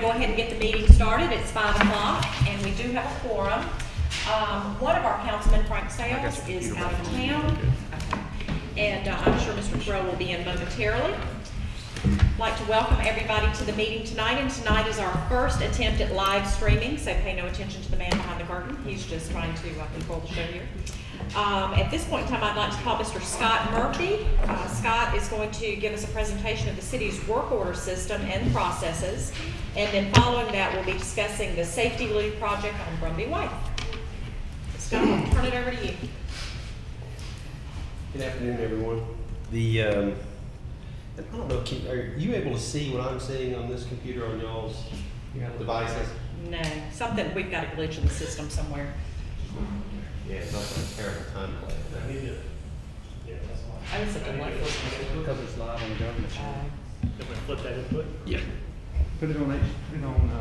go ahead and get the meeting started. It's 5 o'clock, and we do have a quorum. One of our councilmen, Frank Sales, is out of town. Okay. And I'm sure Mr. Crow will be in momentarily. I'd like to welcome everybody to the meeting tonight, and tonight is our first attempt at live streaming, so pay no attention to the man behind the curtain. He's just trying to control the show here. At this point in time, I'd like to call Mr. Scott Murphy. Scott is going to give us a presentation of the city's work order system and processes, and then following that, we'll be discussing the Safety Loop project on Brumby Way. Scott, I'll turn it over to you. Good afternoon, everyone. I don't know, are you able to see what I'm seeing on this computer on y'all's devices? No, we've got a glitch in the system somewhere. Yeah, it's also a terrible time delay. I was looking like Because it's live on the government channel. Can we flip that input? Yeah. Put it on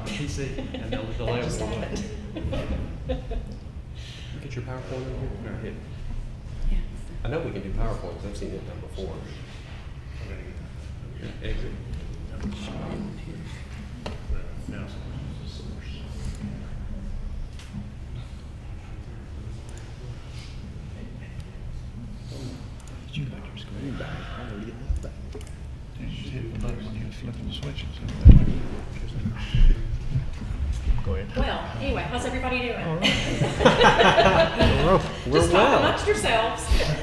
PC and they'll delay just it. happened. Get your PowerPoint over here. Go ahead. I know we can do PowerPoints. I've seen it done before. Exit. Did you like your screen back? I know you get that back. You just hit the button when you flip the switches. Go ahead. Well, anyway, how's everybody doing? All We're Just talk amongst yourselves.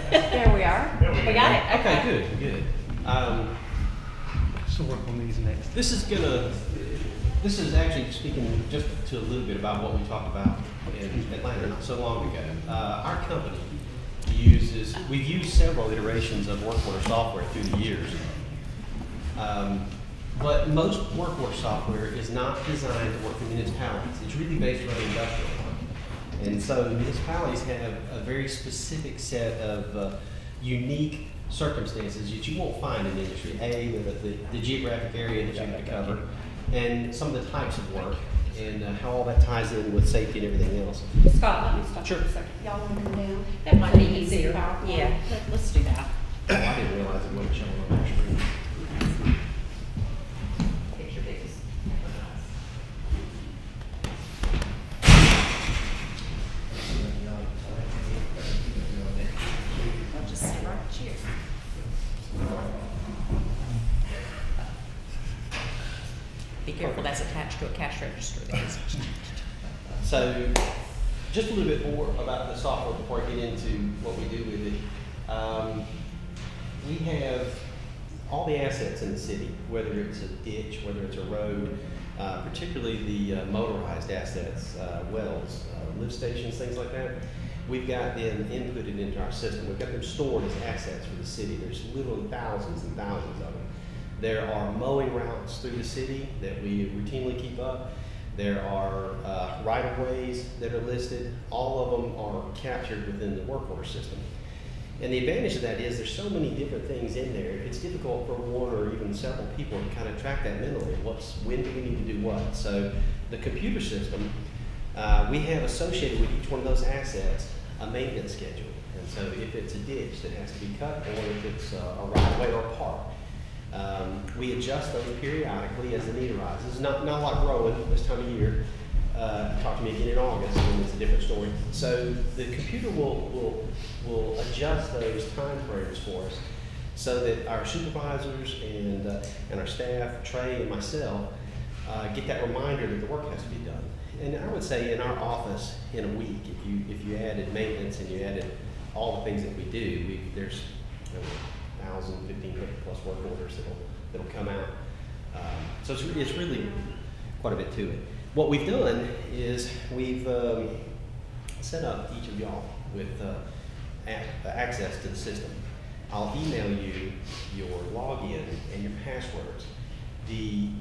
There we are. We got it? Okay, good. So work on these next. This is actually speaking just to a little bit about what we talked about in Atlanta not so long ago. Our company we've used several iterations of work order software through the years. But most work order software is not designed to work for municipalities. It's really based around industrial. And so municipalities have a very specific set of unique circumstances that you won't find in industry. The geographic area that you have to cover, and some of the types of work, and how all that ties in with safety and everything else. Scott, let me stop Sure. for a second. Y'all want to come down? That might be easier. Yeah, let's do that. Oh, I didn't realize it wasn't showing on our screen. Picture biggest. I'll just sit right here. Be careful, that's attached to a cash register. So, just a little bit more about the software before I get into what we do with it. We have all the assets in the city, whether it's a ditch, whether it's a road, particularly the motorized assets, wells, lift stations, things like that. We've got them inputted into our system. We've got them stored as assets for the city. There's literally thousands and thousands of them. There are mowing routes through the city that we routinely keep up. There are right-of-ways that are listed. All of them are captured within the work order system. And the advantage of that is there's so many different things in there. It's difficult for one or even several people to kind of track that mentally. When do we need to do what? So the computer system, we have associated with each one of those assets a maintenance schedule. And so if it's a ditch that has to be cut, or if it's a right-of-way or a park, we adjust those periodically as the need arises. Not a lot growing this time of year. Talk to me again in August, and it's a different story. So the computer will adjust those time frames for us, so that our supervisors and our staff, Trey and myself, get that reminder that the work has to be done. And I would say in our office, in a week, if you added maintenance and you added all the things that we do, there's 1,000, 1,500 plus work orders that'll come out. So it's really quite a bit to it. What we've done is we've set up each of y'all with access to the system. I'll email you your login and your passwords.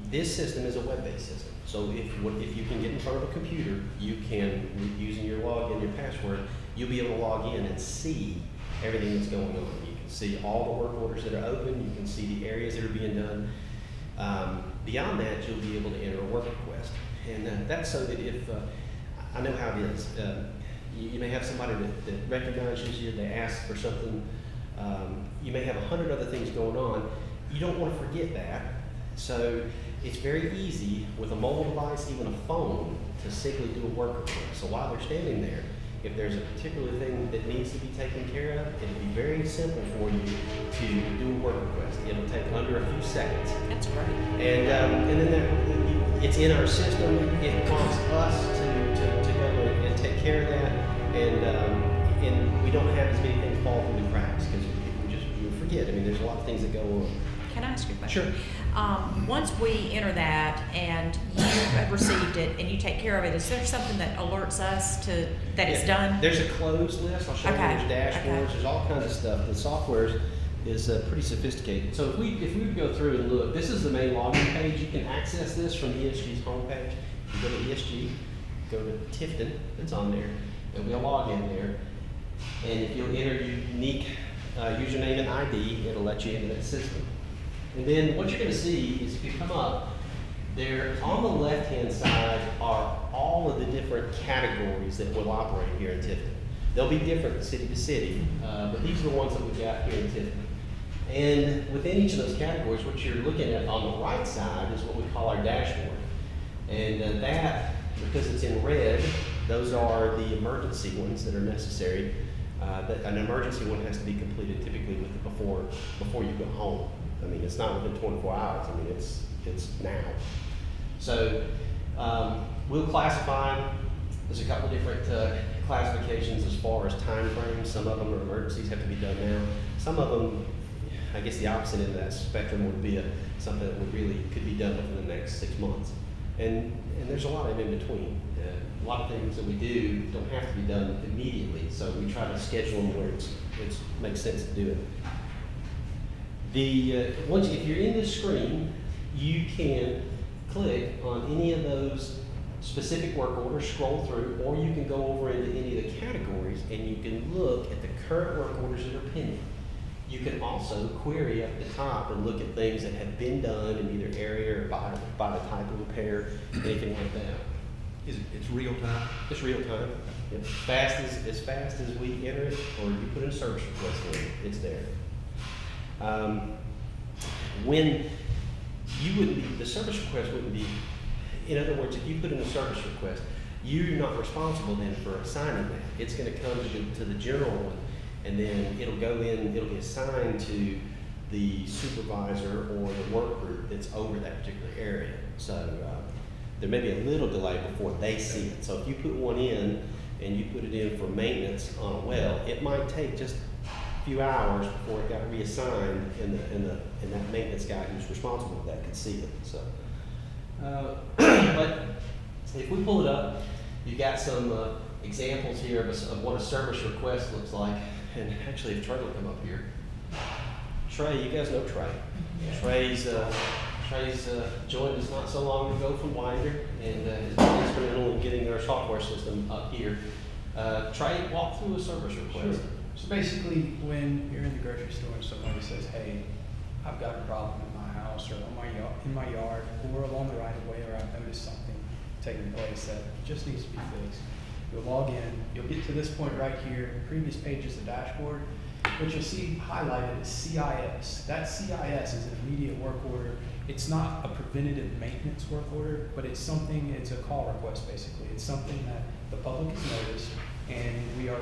This system is a web-based system. So if you can get in front of a computer, you can, using your login, your password, you'll be able to log in and see everything that's going on. You can see all the work orders that are open. You can see the areas that are being done. Beyond that, you'll be able to enter a work request. And that's so that if, I know how it is, you may have somebody that recognizes you, they ask for something, you may have 100 other things going on. You don't want to forget that. So it's very easy with a mobile device, even a phone, to simply do a work request. So while they're standing there, if there's a particular thing that needs to be taken care of, it'll be very simple for you to do a work request. It'll take under a few seconds. That's great. And then it's in our system. It prompts us to go and take care of that. And we don't have as many things fall through the cracks because we forget. I mean, there's a lot of things that go on. Can I ask you a question? Sure. Once we enter that and you have received it and you take care of it, is there something that alerts us to that it's Yeah, done? There's a closed list. I'll show you. Okay, There's dashboards. okay. There's all kinds of stuff. The software is pretty sophisticated. So if we would go through and look, this is the main login page. You can access this from ESG's homepage. You go to ESG, go to Tifton, that's on there. There'll be a login there. And if you'll enter your unique username and ID, it'll let you into that system. And then what you're going to see is if you come up, there on the left-hand side are all of the different categories that will operate here in Tifton. They'll be different city to city, but these are the ones that we've got here in Tifton. And within each of those categories, what you're looking at on the right side is what we call our dashboard. And that, because it's in red, those are the emergency ones that are necessary. An emergency one has to be completed typically before you go home. I mean, it's not within 24 hours. I mean, it's now. So we'll classify. There's a couple of different classifications as far as time frames. Some of them are emergencies, have to be done now. Some of them, I guess the opposite end of that spectrum would be something that could be done within the next 6 months. And there's a lot of in between. A lot of things that we do don't have to be done immediately, so we try to schedule them where it makes sense to do it. If you're in this screen, you can click on any of those specific work orders, scroll through, or you can go over into any of the categories and you can look at the current work orders that are pending. You can also query up at the top and look at things that have been done in either area or by the type of repair, anything like that. It's real time? It's real time. As fast as we enter it, or you put in a service request for it, it's there. When you wouldn't be, the service request wouldn't be, in other words, if you put in a service request, you're not responsible then for assigning that. It's going to come to the general one, and then it'll go in, it'll be assigned to the supervisor or the work group that's over that particular area. So there may be a little delay before they see it. So if you put one in and you put it in for maintenance on a well, it might take just a few hours before it got reassigned, and that maintenance guy who's responsible for that could see it. So, but if we pull it up, you've got some examples here of what a service request looks like. And actually, if Trey will come up here. Trey, you guys know Trey. Yeah. Trey's joined us not so long ago from Winder, and has been instrumental in getting our software system up here. Trey, walk through a service request. Sure. So basically, when you're in the grocery store and somebody says, "Hey, I've got a problem in my house or in my yard or along the right of way, or I've noticed something taking place that just needs to be fixed," you'll log in. You'll get to this point right here. The previous page is the dashboard. What you'll see highlighted is CIS. That CIS is an immediate work order. It's not a preventative maintenance work order, but it's a call request basically. It's something that the public has noticed, and we are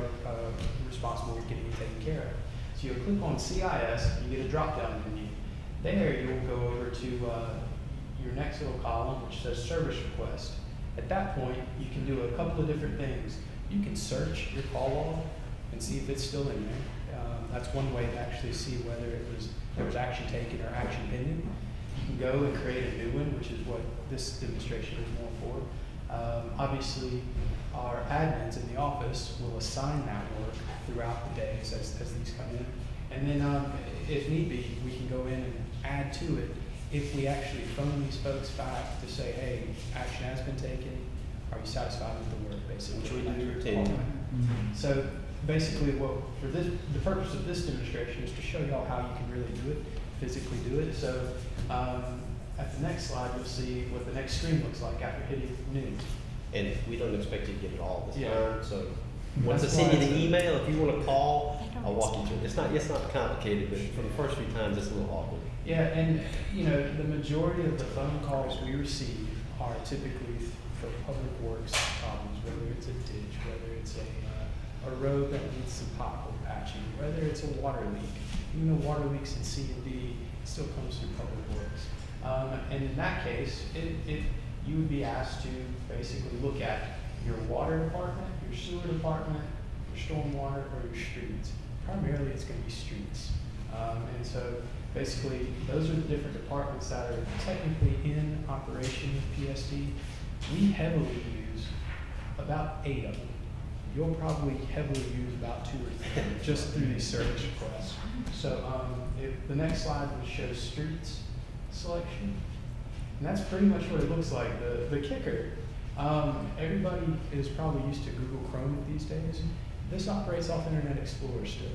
responsible for getting it taken care of. So you'll click on CIS, you get a drop-down menu. There you'll go over to your next little column, which says service request. At that point, you can do a couple of different things. You can search your call log and see if it's still in there. That's one way to actually see whether there was action taken or action pending. You can go and create a new one, which is what this demonstration is more for. Obviously, our admins in the office will assign that work throughout the days as these come in. And then, if need be, we can go in and add to it if we actually phone these folks back to say, "Hey, action has been taken. Are you satisfied with the work?" Basically, Which we do routinely. So basically, the purpose of this demonstration is to show y'all how you can really do it, physically do it. So at the next slide, you'll see what the next screen looks like after hitting news. And we don't expect you to get it all this Yeah. time, so Once I That's send you why the it's a- email, if you wanna call, I'll walk you through it. It's not complicated, but for the first few times, it's a little awkward. Yeah, and, you know, the majority of the phone calls we receive are typically for public works problems, whether it's a ditch, whether it's a road that needs some pothole patching, whether it's a water leak. Even though water leaks in C and D, it still comes through public works. And in that case, you would be asked to basically look at your water department, your sewer department, your stormwater, or your streets. Primarily, it's gonna be streets. And so basically, those are the different departments that are technically in operation with PSD. We heavily use about 8 of them. You'll probably heavily use about 2 or 3 just through these service requests. So if the next slide would show streets selection. And that's pretty much what it looks like. The kicker, everybody is probably used to Google Chrome these days. This operates off Internet Explorer still.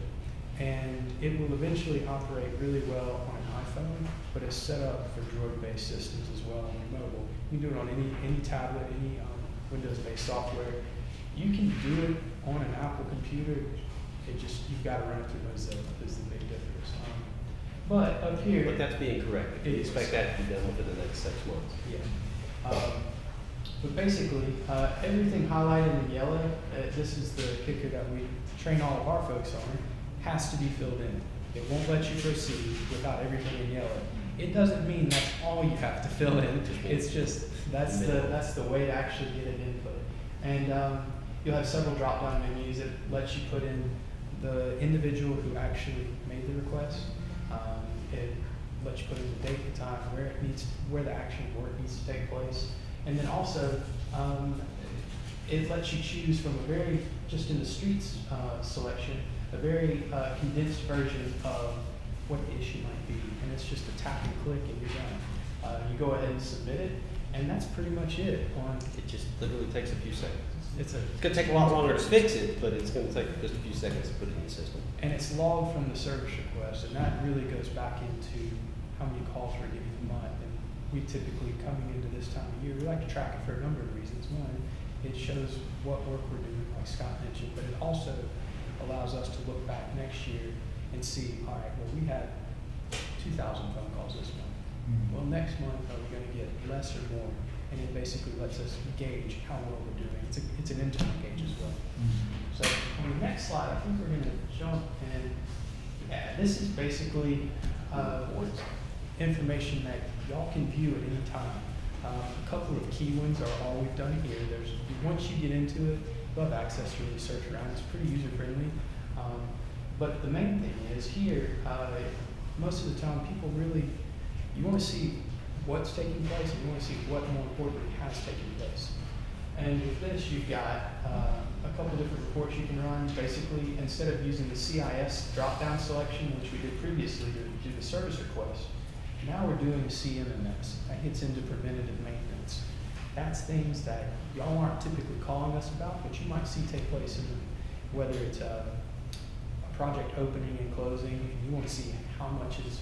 And it will eventually operate really well on an iPhone, but it's set up for Droid-based systems as well on your mobile. You can do it on any tablet, any Windows-based software. You can do it on an Apple computer. You've got to run it through Mozilla is the big difference. But up here, But that's being corrected. We It is. expect that to be done within the next 6 months. yeah. But basically, everything highlighted in yellow, this is the kicker that we train all of our folks on, has to be filled in. It won't let you proceed without everything in yellow. It doesn't mean that's all you have to fill in. It's just, that's the way to actually get an input. And you'll have several drop-down menus that let you put in the individual who actually made the request. It lets you put in the date and time, where the action of work needs to take place. And then also, it lets you choose from just in the streets selection, a very condensed version of what the issue might be. And it's just a tap and click and you're done. You go ahead and submit it, and that's pretty much it. It just literally takes a few seconds. It's gonna take a lot longer to fix it, but it's gonna take just a few seconds to put it in the system. And it's logged from the service request, and that really goes back into how many calls we're getting a month. And we typically, coming into this time of year, we like to track it for a number of reasons. One, it shows what work we're doing, like Scott mentioned, but it also allows us to look back next year and see, all right, well, we had 2,000 phone calls this month. Well, next month, are we gonna get less or more? And it basically lets us gauge how well we're doing. It's an internal gauge as well. So on the next slide, I think we're gonna jump in. Yeah, this is basically information that y'all can view at any time. A couple of key ones are all we've done here. Once you get into it, you'll have access to really search around. It's pretty user friendly. But the main thing is here, most of the time people you wanna see what's taking place and you wanna see what more importantly has taken place. And with this, you've got a couple different reports you can run. Basically, instead of using the CIS drop-down selection, which we did previously to do the service request, now we're doing a CMMS. That gets into preventative maintenance. That's things that y'all aren't typically calling us about, but you might see take place whether it's a project opening and closing, and you want to see how much is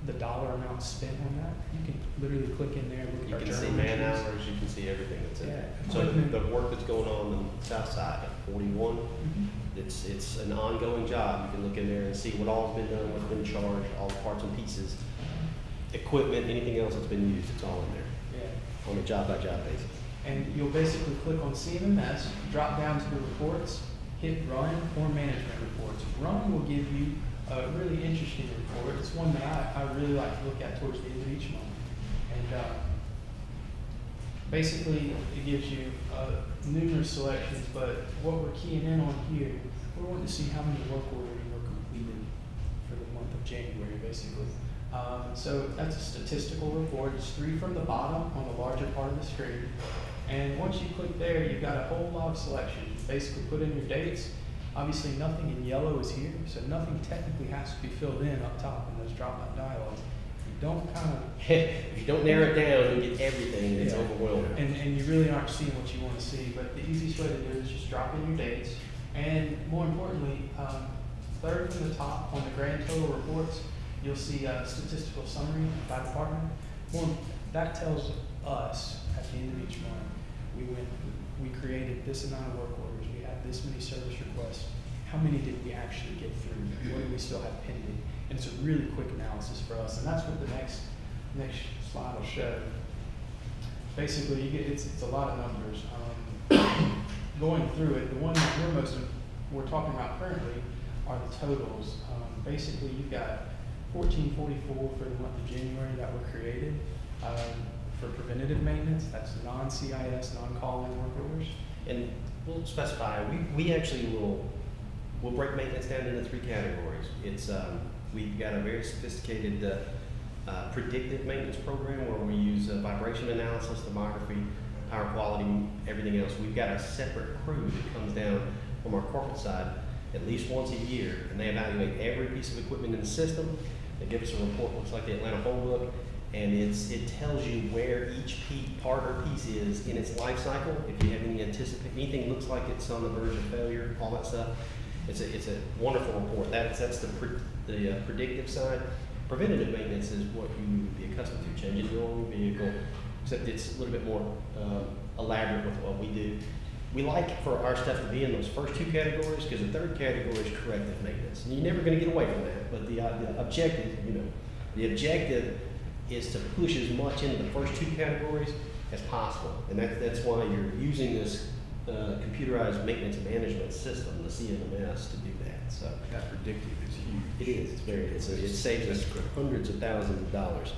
the dollar amount spent on that. You can literally click in there, look at You our can journal see man entries. hours, you can see everything that's in there. Yeah. So the work that's going on the south side at 41, Mhm. it's an ongoing job. You can look in there and see what all's been done, what's been charged, all the parts and pieces, equipment, anything else that's been used, it's all in there Yeah. on a job by job basis. And you'll basically click on CMMS, drop down to the reports, hit run or management reports. Run will give you a really interesting report. It's one that I really like to look at towards the end of each month. And basically, it gives you numerous selections, but what we're keying in on here, we're wanting to see how many work orders were completed for the month of January, basically. So that's a statistical report. It's 3 from the bottom on the larger part of the screen. And once you click there, you've got a whole lot of selections. You basically put in your dates. Obviously, nothing in yellow is here, so nothing technically has to be filled in up top in those drop-down dialogues. You don't kind of If you don't narrow it down, you get everything, and it's Yeah. overwhelming. and you really aren't seeing what you want to see, but the easiest way to do it is just drop in your dates. And more importantly, third from the top on the grand total reports, you'll see a statistical summary by department. That tells us at the end of each month, we created this amount of work orders, we had this many service requests. How many did we actually get through? What do we still have pending? And it's a really quick analysis for us, and that's what the next slide will show. Basically, you get, it's a lot of numbers. Going through it, the one that we're talking about currently are the totals. Basically, you've got 1444 for the month of January that were created for preventative maintenance. That's non-CIS, non-call-in work orders. And we'll specify, we actually we'll break maintenance down into 3 categories. It's, we've got a very sophisticated predictive maintenance program where we use vibration analysis, thermography, power quality, everything else. We've got a separate crew that comes down from our corporate side at least once a year, and they evaluate every piece of equipment in the system. They give us a report, looks like the Atlanta phone book, and it tells you where each part or piece is in its life cycle. If you have anything looks like it's on the verge of failure, all that stuff. It's a wonderful report. That's the predictive side. Preventative maintenance is what you would be accustomed to, changing your own vehicle, except it's a little bit more elaborate with what we do. We like for our stuff to be in those first 2 categories, because the third category is corrective maintenance. And you're never going to get away from that, but the objective, the objective is to push as much into the first 2 categories as possible. And that's why you're using this computerized maintenance management system, the CMMS, to do that. So That predictive is huge. it is. It's very. It saves us hundreds of thousands of dollars.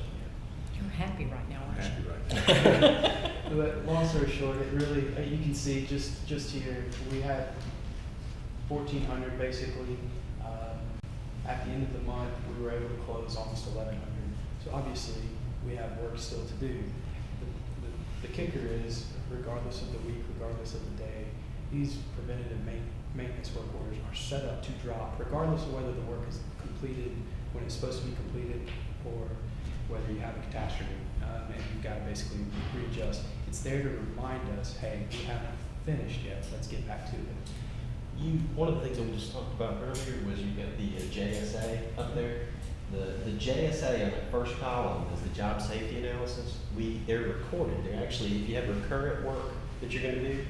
You're happy right now, aren't you? Happy right now. But long story short, it really, you can see just here, we had 1,400 basically. At the end of the month, we were able to close almost 1,100. So obviously, we have work still to do. The kicker is, regardless of the week, regardless of the day, these preventative maintenance work orders are set up to drop, regardless of whether the work is completed when it's supposed to be completed, or whether you have a catastrophe and you've got to basically readjust. It's there to remind us, hey, we haven't finished yet, let's get back to it. One of the things that we just talked about earlier was you got the JSA up there. The JSA on that first column is the job safety analysis. They're recorded. They're actually, if you have recurrent work that you're going to do,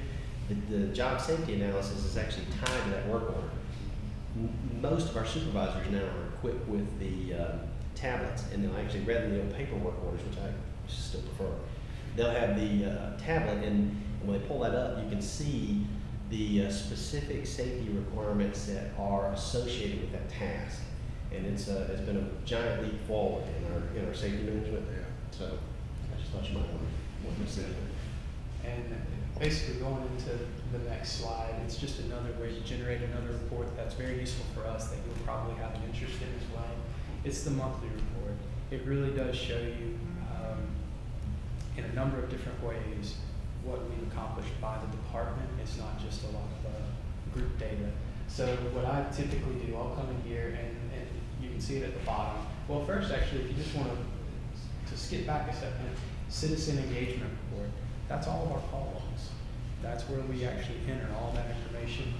the job safety analysis is actually tied to that work order. Most of our supervisors now are equipped with the tablets, and they'll actually, rather than the old paperwork orders, which I still prefer, they'll have the tablet, and when they pull that up, you can see the specific safety requirements that are associated with that task. And it's been a giant leap forward in our safety management. Yeah. So I just thought you might want to see it. And basically going into the next slide, it's just another way to generate another report that's very useful for us that you'll probably have an interest in as well. It's the monthly report. It really does show you in a number of different ways what we've accomplished by the department. It's not just a lot of group data. So what I typically do, I'll come in here and you can see it at the bottom. Well, first, actually, if you just want to skip back a second, citizen engagement report. That's all of our call logs. That's where we actually enter all that information.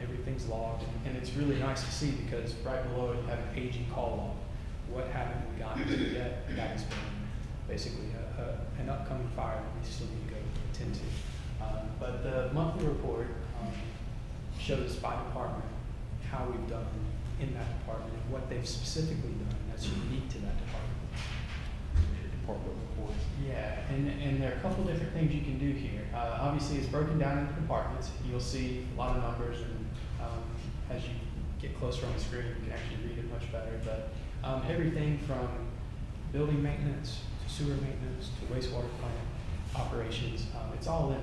Everything's logged, and it's really nice to see because right below it you have an aging call log. What haven't we gotten to yet? That has been basically an upcoming fire that we still need to go attend to. But the monthly report shows by department how we've done in that department and what they've specifically done that's unique to that department. Department reports. Yeah, and there are a couple different things you can do here. Obviously, it's broken down into departments. You'll see a lot of numbers, and as you get closer on the screen, you can actually read it much better. But everything from building maintenance to sewer maintenance to wastewater plant operations, it's all in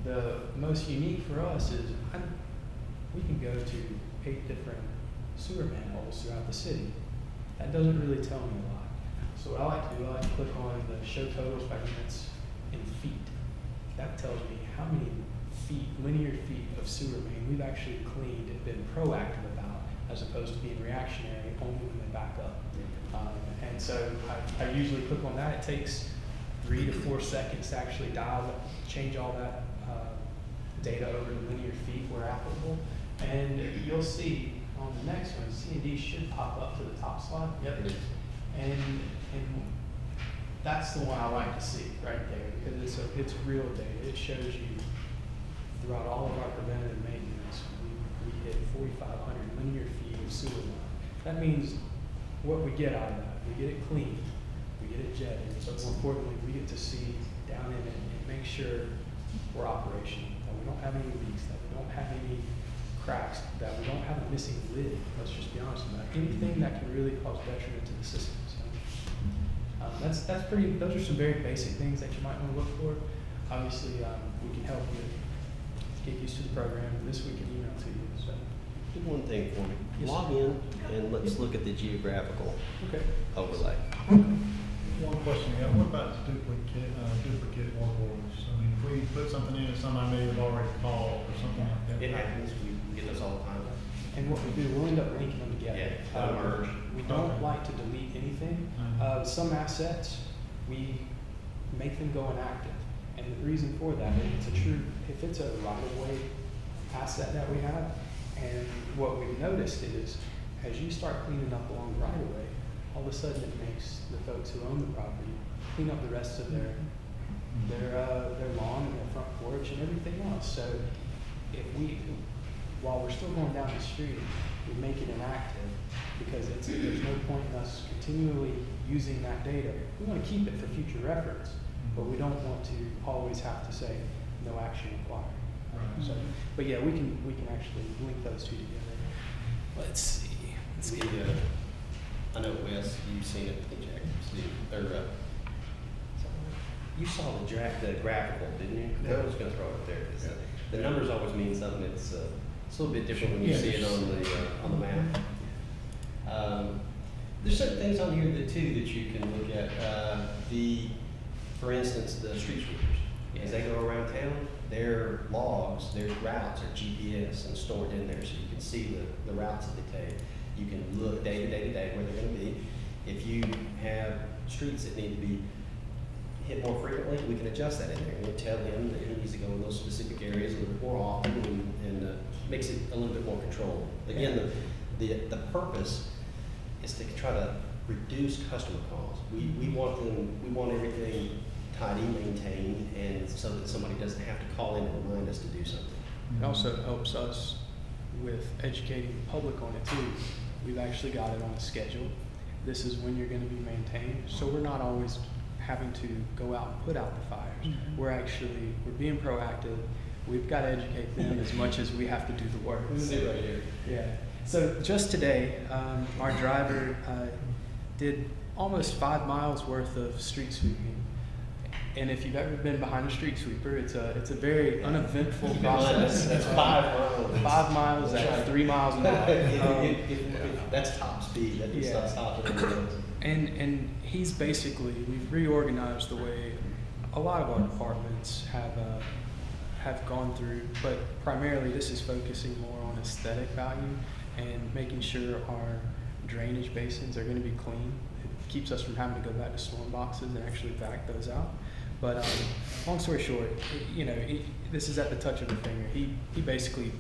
there. The most unique for us is we can go to 8 different sewer manholes throughout the city. That doesn't really tell me a lot. So what I like to do, I like to click on the show totals by units in feet. That tells me how many feet, linear feet of sewer main we've actually cleaned and been proactive about, as opposed to being reactionary only when they back up. And so I usually click on that. It takes 3 to 4 seconds to actually change all that data over to linear feet where applicable. And you'll see on the next one, C&D should pop up to the top slide. Yep, it is. And that's the one I like to see right there because it's real data. It shows you throughout all of our preventative maintenance, we hit 4,500 linear feet of sewer line. That means what we get out of that, we get it clean, we get it jetted, but more importantly, we get to see down in it and make sure we're operational, that we don't have any leaks, that we don't have any cracks, that we don't have a missing lid. Let's just be honest about it. Anything that can really cause detriment to the system. So, that's pretty. Those are some very basic things that you might want to look for. Obviously, we can help you get used to the program. This we can email to you. So, Do one thing for me. Yes, Log sir. in and let's look at the geographical okay. overlay. One question, yeah, what about duplicate work orders? I mean, if we put something in that somebody may have already called or something like that. It happens, we get those all the time. And what we do, we'll end up linking them together. Yeah, they'll merge. We don't Okay. like to delete anything. Mhm. Some assets, we make them go inactive. And the reason for that, if it's a right-of-way asset that we have, and what we've noticed is, as you start cleaning up along the right-of-way, all of a sudden it makes the folks who own the property clean up the rest of their lawn and their front porch and everything else. So while we're still going down the street, we make it inactive because there's no point in us continually using that data. We want to keep it for future reference, but we don't want to always have to say no action required. Right. So, but yeah, we can actually link those two together. Let's see. I know Wes, you've seen it, I think Jack, you saw the graphical, didn't you? Yeah. I was gonna throw it there. 'Cause the numbers always mean something. It's a little bit different when you Yeah, see it on the map. There's certain things on here that too that you can look at. For instance, the street sweepers. As they go around town, their logs, their routes are GPS and stored in there, so you can see the routes that they take. You can look day to day where they're gonna be. If you have streets that need to be hit more frequently, we can adjust that in there. We'll tell him that he needs to go in those specific areas a little bit more often and makes it a little bit more controllable. Again, the purpose is to try to reduce customer calls. We want everything tidy, maintained, and so that somebody doesn't have to call in and remind us to do something. It also helps us with educating the public on it too. We've actually got it on a schedule. This is when you're going to be maintained, so we're not always having to go out and put out the fires. We're being proactive. We've got to educate them as much as we have to do the work. See right here. Yeah. So just today, our driver did almost 5 miles worth of street sweeping. And if you've ever been behind a street sweeper, it's a very uneventful process. That's 5 miles. 5 miles at 3 miles an hour. That's top speed. That just Yeah. stops it. And he's we've reorganized the way a lot of our departments have gone through, but primarily this is focusing more on aesthetic value and making sure our drainage basins are going to be clean. It keeps us from having to go back to storm boxes and actually back those out. But long story short, this is at the touch of a finger. He basically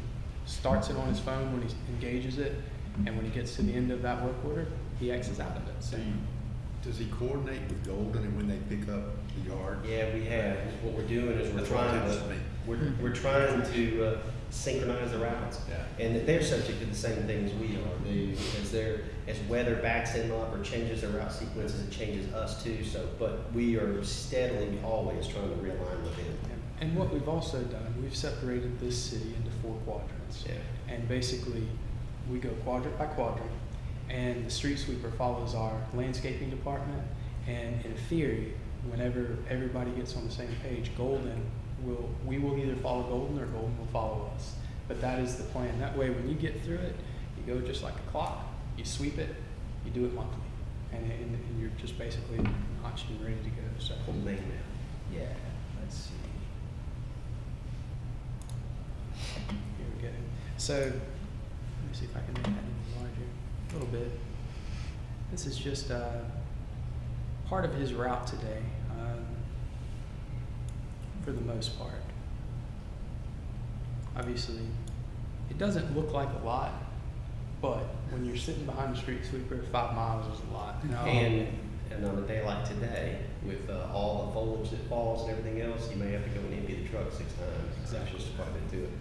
starts it on his phone when he engages it, and when he gets to the end of that work order, he X's out of it. So, Does he coordinate with Golden and when they pick up the yard? Yeah, we have. What we're doing is That's what it is to me. we're trying to synchronize the routes. Yeah. And they're subject to the same things we are. As weather backs them up or changes their route sequences, it changes us too. So, but we are steadily always trying to realign with them. and what we've also done, we've separated this city into 4 quadrants. Yeah. And basically, we go quadrant by quadrant, and the street sweeper follows our landscaping department. And in theory, whenever everybody gets on the same page, we will either follow Golden or Golden will follow us. But that is the plan. That way, when you get through it, you go just like a clock. You sweep it, you do it monthly, and you're just basically notched and ready to go. So, Whole main map. yeah, let's see. Here we go. So, let me see if I can make that any larger. A little bit. This is just part of his route today, for the most part. Obviously, it doesn't look like a lot, but when you're sitting behind the street sweeper, 5 miles is a lot. And on a day like today, with all the foliage that falls and everything else, you may have to go and empty the truck 6 times. Exactly. There's just quite a bit to it.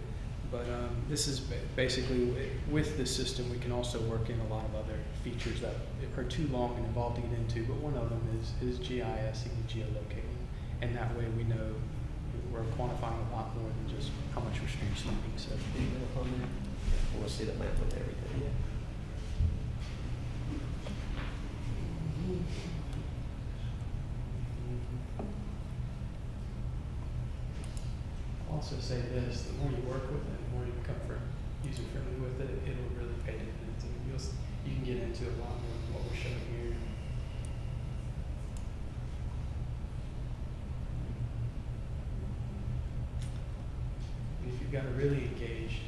But this is basically, with this system, we can also work in a lot of other features that are too long and involved to get into, but one of them is GISing and geolocating. And that way we know we're quantifying a lot more than just how much we're street sweeping, so. I want to see the map with everything. I'll also say this, the more you work with it, the more you become user-friendly with it, it'll really pay dividends. And you can get into a lot more than what we're showing here. And if you've got a really engaged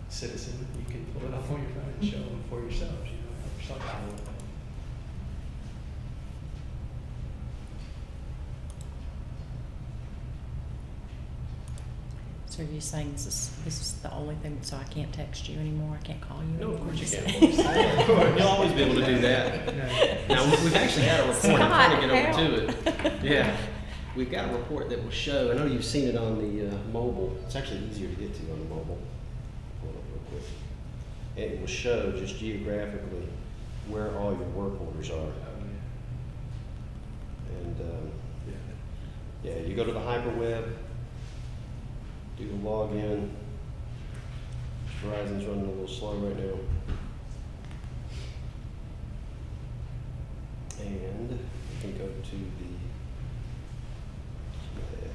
citizen, you can pull it up on your phone and show them for yourselves, help yourself out a little bit. So are you saying this is the only thing, so I can't text you anymore, I can't call you No, anymore? of course you Just- can. You'll always be able to do that. Now, we've actually got a report, I'm trying to get over to it. Yeah, we've got a report that will show, I know you've seen it on the mobile, it's actually easier to get to on the mobile. Pull it up real quick. And it will show just geographically where all your work orders are. And, yeah, you go to the hyperweb, do the login. Verizon's running a little slow right now. And you can go to the GIS.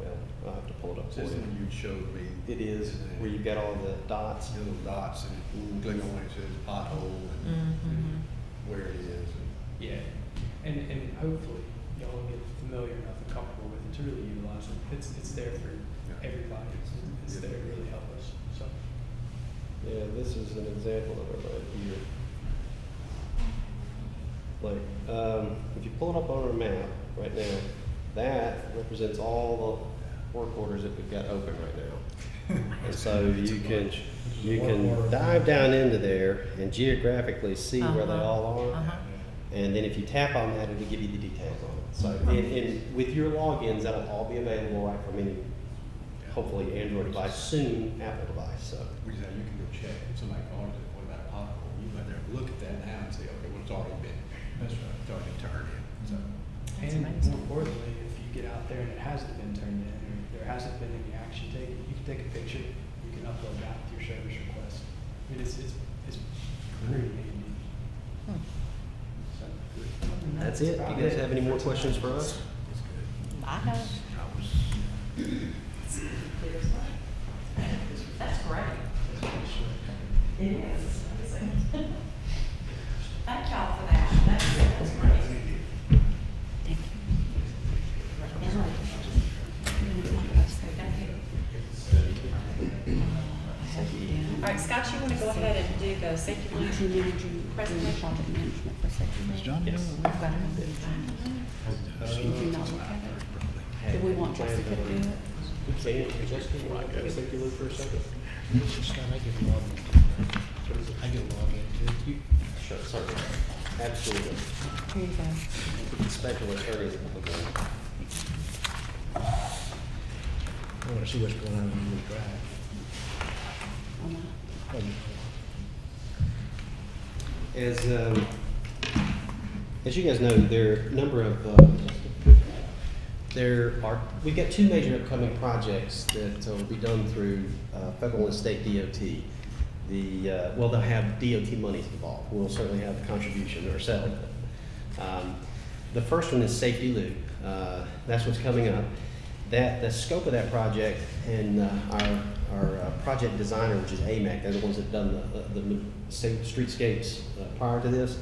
Well, I'll have to pull it up for This is the you. one you showed me. It is, where you've got all the dots. The little dots and Mhm. click on it, it says pothole and Mhm. where it is. Yeah, and hopefully y'all will get familiar enough and comfortable with it to really utilize it. It's there for everybody. It's there to really help us. So Yeah, this is an example of it right here. Like, if you pull it up on our map right now, that represents all the work orders that we've got open right now. And so you can dive down into there and geographically see where they all are. Uh-huh. And then if you tap on that, it'll give you the details on it. So, and with your logins, that'll all be available right from any, hopefully, Android device, soon Apple device, so. You can go check, if somebody calls it, what about pothole? You might there look at that now and say, okay, well, it's already been, That's right. it's already been turned in, so. That's and amazing. more importantly, if you get out there and it hasn't been turned in or there hasn't been any action taken, you can take a picture, you can upload that with your service request. I mean, it's pretty handy. Hmm. So, That's it. You guys have any more questions for us? I know. That's great. It is. Thank y'all for that. That's great. Thank All right, Scott, you want to go ahead and do the safety loop presentation? Project management for safety. Is John We've doing got it on the agenda. Did you not look at it? Do we want Jessica to do it? We can, Jessica, you want to go safety loop for a second? I get log in. Sure, certainly. Absolutely. Here you go. Special attorneys. I wanna see what's going on when you drive. On that. As you guys know, there are a number of, we've got two major upcoming projects that will be done through federal and state DOT. Well, they'll have DOT monies involved. We'll certainly have the contribution ourselves. The first one is Safety Loop. That's what's coming up. The scope of that project and our project designer, which is AMAC, they're the ones that done the streetscapes prior to this.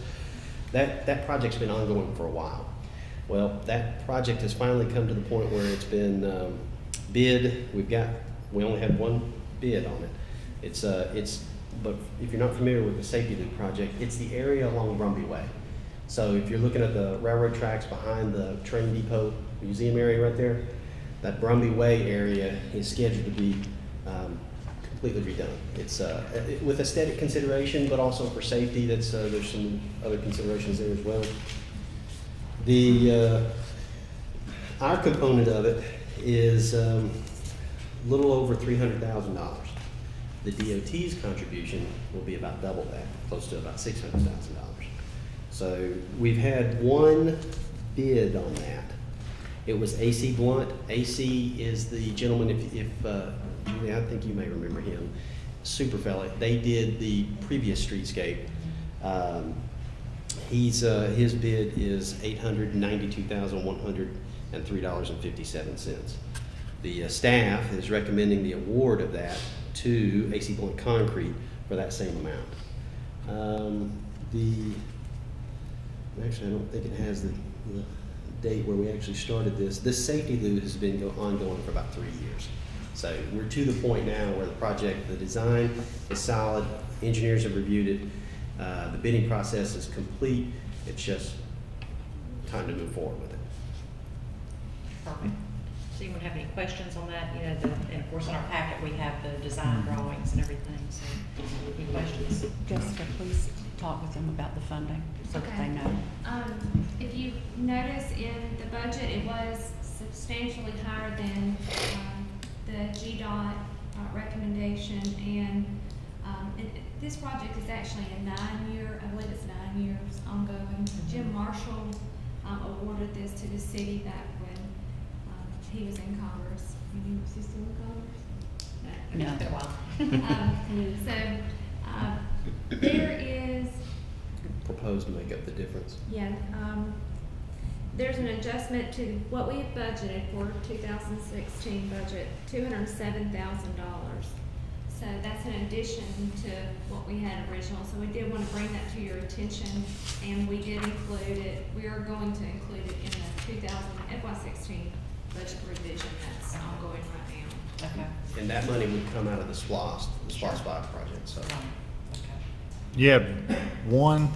That project's been ongoing for a while. Well, that project has finally come to the point where it's been bid. We only had one bid on it. But if you're not familiar with the Safety Loop project, it's the area along Brumby Way. So if you're looking at the railroad tracks behind the train depot museum area right there, that Brumby Way area is scheduled to be completely redone. It's with aesthetic consideration, but also for safety. There's some other considerations there as well. The our component of it is a little over $300,000. The DOT's contribution will be about double that, close to about $600,000. So we've had one bid on that. It was AC Blunt. AC is the gentleman, Julie, I think you may remember him, super fella. They did the previous streetscape. His bid is $892,103.57. The staff is recommending the award of that to AC Blunt Concrete for that same amount. Actually, I don't think it has the date where we actually started this. This safety loop has been ongoing for about 3 years. So we're to the point now where the design is solid, engineers have reviewed it, the bidding process is complete. It's just time to move forward with it. Perfect. Does anyone have any questions on that? You know, and of course in our packet we have the design drawings and everything, so any questions? Jessica, please talk with them about the funding so that they know. If you notice in the budget, it was substantially higher than the GDOT recommendation, and this project is actually a 9-year, I believe it's 9 years ongoing. Jim Marshall awarded this to the city back when he was in Congress. Was he still in Congress? No. It's been a while. There is, Proposed to make up the difference. yeah, there's an adjustment to what we have budgeted for 2016 budget, $207,000. So that's in addition to what we had original. So we did want to bring that to your attention, and we did include it. We are going to include it in the FY16 budget revision that's ongoing right now. Okay. And that money would come out of the SPLOST 5 project, so. Okay. You have one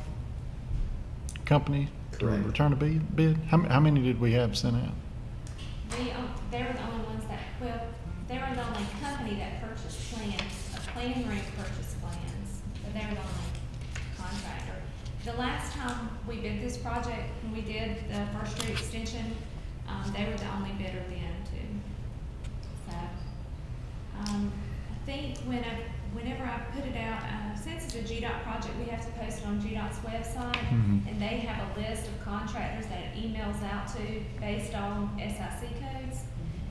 company to Correct. return a bid? How many did we have sent out? They were the only ones that, well, they were the only company that purchased plans, plan ring purchase plans, but they were the only contractor. The last time we bid this project, when we did the First Street extension, they were the only bidder then too. So, I think whenever I put it out, since it's a GDOT project, we have to post it on GDOT's website, and they have a list of contractors that it emails out to based on SIC codes.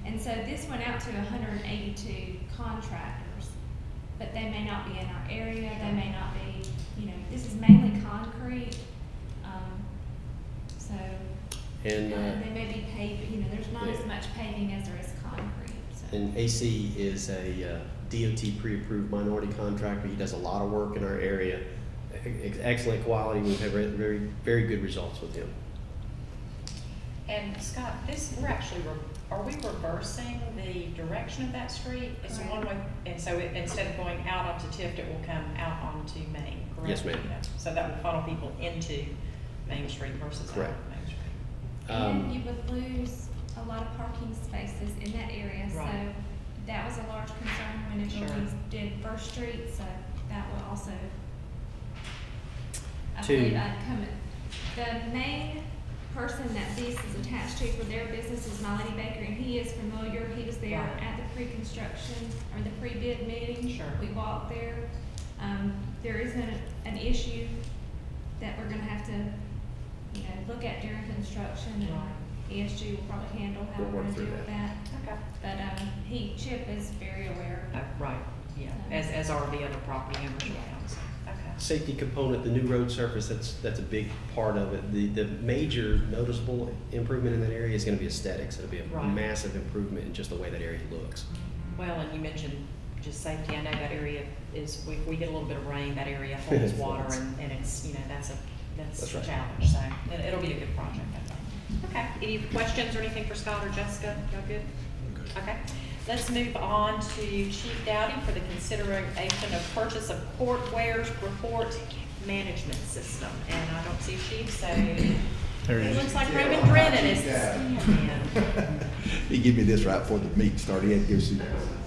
And so this went out to 182 contractors, but they may not be in our area, they may not be, this is mainly concrete, so. And, They may be paving, there's not as much paving as there is concrete, so. And AC is a DOT pre-approved minority contractor. He does a lot of work in our area. Excellent quality. We've had very, very good results with him. And Scott, we're actually, are we reversing the direction of that street? It's a Correct. one-way, and so instead of going out onto Tift, it will come out onto Main, correct? Yes, ma'am. Yeah. So that will funnel people into Main Street versus out Correct. of Main Street. And you would lose a lot of parking spaces in that area, so Right. that was a large concern whenever Sure. we did First Street, so that will also, I Two. believe the main person that this is attached to for their business is Melody Baker, and he is familiar. He was there Right. at the pre-construction or the pre-bid meeting. Sure. We walked there. There is an issue that we're gonna have to, look at during construction, and Right. ESG will probably handle how We'll we're work gonna through deal with that. that. Okay. But, Chip is very aware of it. Right, yeah, as are the other property owners around, so, okay. Safety component, the new road surface, that's a big part of it. The major noticeable improvement in that area is gonna be aesthetics. It'll be a Right. massive improvement in just the way that area looks. Well, and you mentioned just safety. I know that area is, we get a little bit of rain, that area holds water, and it's, that's a That's right. challenge, so it'll be a good project, I think. Okay, any questions or anything for Scott or Jessica? Y'all good? Okay, let's move on to Chief Dowdy for the consideration of purchase of courtwares report management system. And I don't see Chief, so There he it is. looks like Raymond Brennan is Yeah. standing in. He gave me this right before the meeting started. He had to give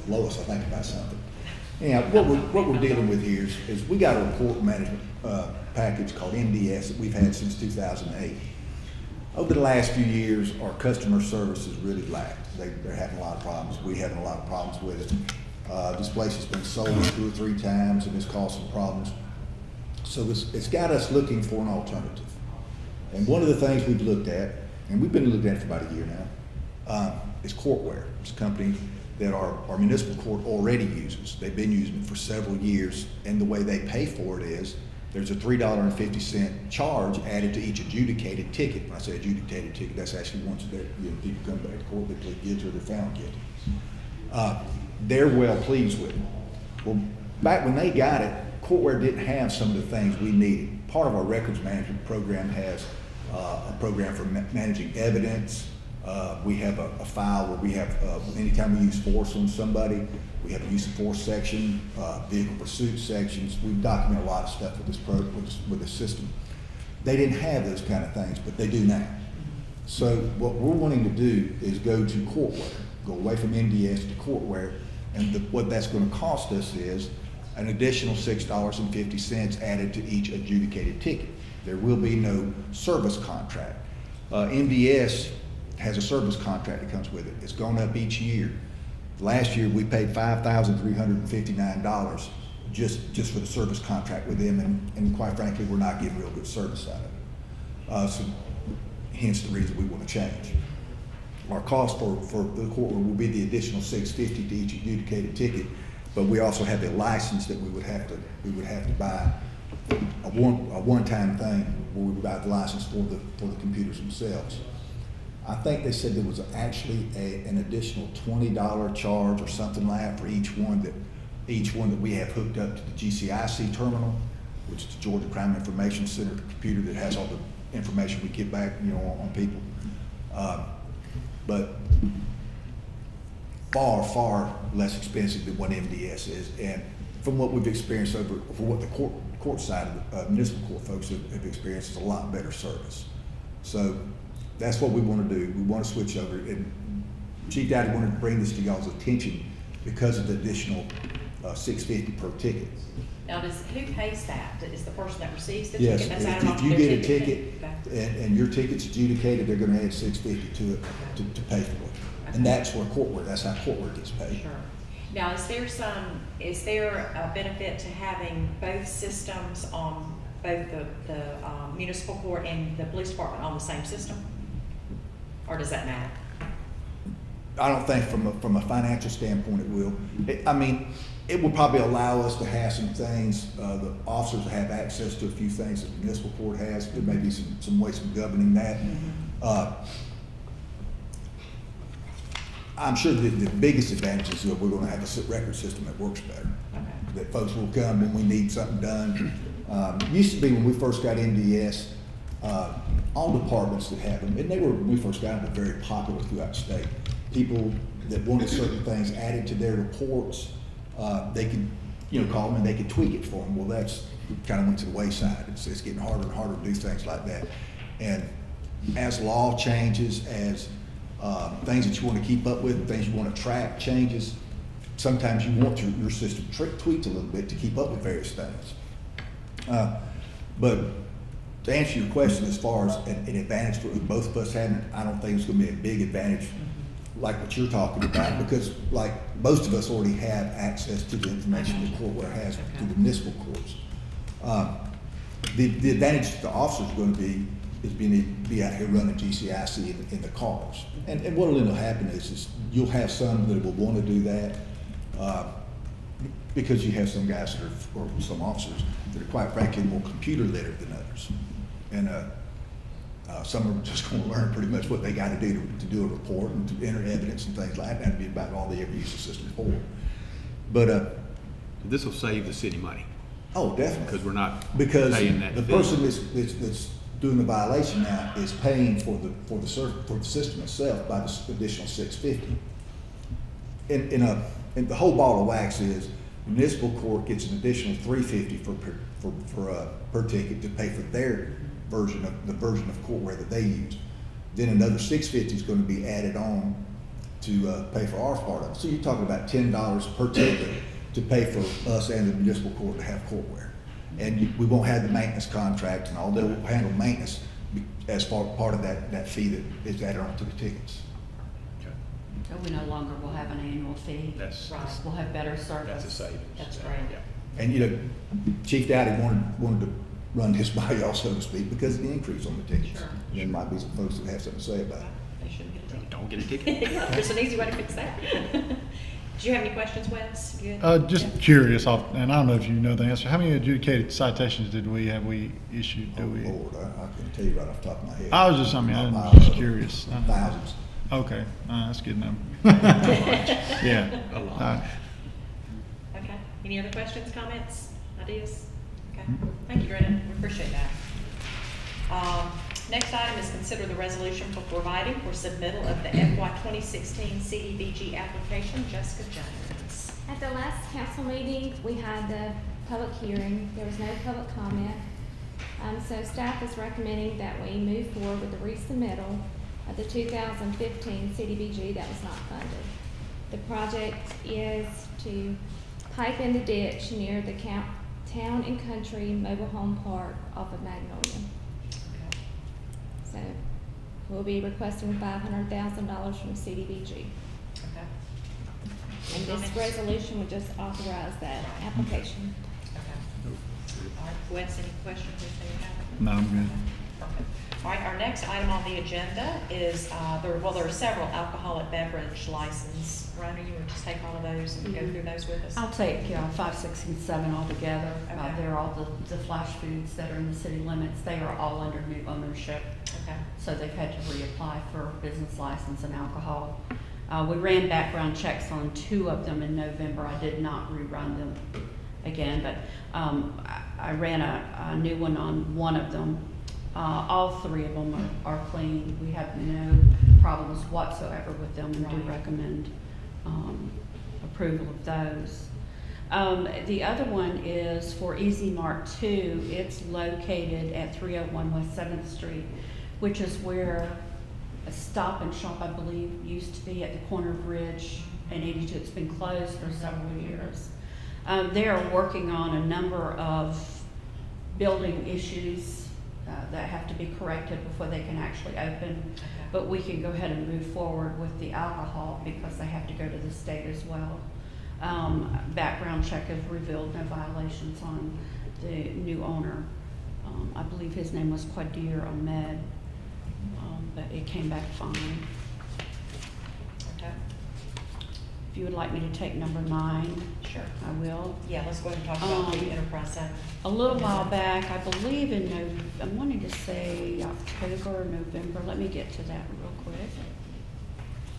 Lois, I think, about something. Yeah, what we're dealing with here is we got a report management package called MDS that we've had since 2008. Over the last few years, our customer service has really lacked. They're having a lot of problems. We're having a lot of problems with it. This place has been sold 2 or 3 times and it's caused some problems. So it's got us looking for an alternative. And one of the things we've looked at, and we've been looking at it for about a year now, is Courtware. It's a company that our municipal court already uses. They've been using it for several years, and the way they pay for it is there's a $3.50 charge added to each adjudicated ticket. When I say adjudicated ticket, that's actually ones that people come back to court, they plead guilty or they're found guilty. They're well pleased with it. Well, back when they got it, Courtware didn't have some of the things we needed. Part of our records management program has a program for managing evidence. We have a file where we have, anytime we use force on somebody, we have a use of force section, vehicle pursuit sections. We document a lot of stuff with with this system. They didn't have those kind of things, but they do now. So what we're wanting to do is go to Courtware, go away from MDS to Courtware, and what that's going to cost us is an additional $6.50 added to each adjudicated ticket. There will be no service contract. MDS has a service contract that comes with it. It's gone up each year. Last year we paid $5,359 just for the service contract with them, and quite frankly, we're not getting real good service out of it. So hence the reason we want to change. Our cost for the courtroom will be the additional $6.50 to each adjudicated ticket, but we also have a license that we would have to buy a one-time thing where we would buy the license for the computers themselves. I think they said there was actually an additional $20 charge or something like that for each one that we have hooked up to the GCIC terminal, which is the Georgia Crime Information Center, the computer that has all the information we get back, on people. But far less expensive than what MDS is, and from what we've experienced for what the court side of the municipal court folks have experienced, is a lot better service. So that's what we want to do. We want to switch over, and Chief Dowdy wanted to bring this to y'all's attention because of the additional $6.50 per ticket. Now, who pays that? Is the person that receives the Yes, ticket? That's added if onto you their get a ticket Okay. and your ticket's adjudicated, they're going to add $6.50 to it to pay for it. And that's where that's how Courtware gets paid. Sure. Now, is there a benefit to having both systems on both the municipal court and the police department on the same system? Or does that matter? I don't think from a financial standpoint it will. It will probably allow us to have some things, the officers have access to a few things that the municipal court has. There may be some ways of governing that. I'm sure that the biggest advantage is that we're going to have a record system that works better. Okay. That folks will come when we need something done. It used to be when we first got MDS, all departments that have them, and when we first got them, were very popular throughout the state. People that wanted certain things added to their reports, they could, call them and they could tweak it for them. Well, that's kind of went to the wayside. It's getting harder and harder to do things like that. And as law changes, as things that you want to keep up with, things you want to track changes, sometimes you want your system tweaked a little bit to keep up with various things. But to answer your question, as far as an advantage for both of us having, I don't think it's going to be a big advantage like what you're talking about, because like most of us already have access to the information the Courtware has to the municipal courts. The advantage to the officers is going to be be out here running GCIC in the cars. And what will end up happening is you'll have some that will want to do that because you have some guys that are, or some officers that are quite frankly more computer literate than others. And some are just going to learn pretty much what they got to do to do a report and to enter evidence and things like that. That'd be about all they ever use the system for. But This will save the city money, oh, definitely, because we're not because paying that the fee. person that's doing the violation now is paying for the system itself by the additional $6.50. And the whole ball of wax is municipal court gets an additional $3.50 per ticket to pay for their version of Courtware that they use. Then another $6.50 is going to be added on to pay for our part of it. So you're talking about $10 per ticket to pay for us and the municipal court to have courtware. And we won't have the maintenance contract and all, they'll handle maintenance as part of that fee that is added on to the tickets. Okay. So we no longer will have an annual fee. That's, Right. We'll have better service. that's a savings. That's Yeah, great. yeah. And, you know, Chief Dowdy wanted to run this by y'all, so to speak, because of the increase on the tickets. Sure. There might be some folks that have something to say about it. They shouldn't get a ticket. Don't get a ticket. Yeah, there's an easy way to fix that. Do you have any questions, Wes? Good? Just Yeah. curious, and I don't know if you know the answer, how many adjudicated citations have we issued? Oh, Do we? Lord, I couldn't tell you right off the top of my head. I'm just curious. Thousands. Okay, that's a good number. Yeah. A lot. All right. Okay. Any other questions, comments, ideas? Okay. Mhm. Thank you, Greta. We appreciate that. Next item is consider the resolution for providing for submittal of the FY 2016 CDBG application. Jessica Jones. At the last council meeting, we had the public hearing. There was no public comment. So staff is recommending that we move forward with the resubmittal of the 2015 CDBG that was not funded. The project is to pipe in the ditch near the Town and Country Mobile Home Park off of Magnolia. So we'll be requesting $500,000 from CDBG. Okay. And this resolution would just authorize that application. Okay. All right, Wes, any questions? Anything you have? No, I'm good. Perfect. All right, our next item on the agenda is, there are several alcoholic beverage license. Rhonda, you want to just take all of those and go through those with us? I'll take 5, 6, and 7 altogether. Okay. They're all the flash foods that are in the city limits. They are all under new ownership. Okay. So they've had to reapply for business license and alcohol. We ran background checks on 2 of them in November. I did not rerun them again, but I ran a new one on 1 of them. All 3 of them are clean. We have no problems whatsoever with them and do Right. recommend approval of those. The other one is for Easy Mart 2. It's located at 301 West 7th Street, which is where a Stop and Shop, I believe, used to be at the corner of Ridge and 82. It's been closed for several years. They are working on a number of building issues that have to be corrected before they can actually open. Okay. But we can go ahead and move forward with the alcohol because they have to go to the state as well. Background check has revealed no violations on the new owner. I believe his name was Qadir Ahmed, but it came back fine. Okay. If you would like me to take number 9, Sure. I will. Yeah, let's go ahead and talk about the enterprise zone. A little while back, I believe I'm wanting to say October or November. Let me get to that real quick.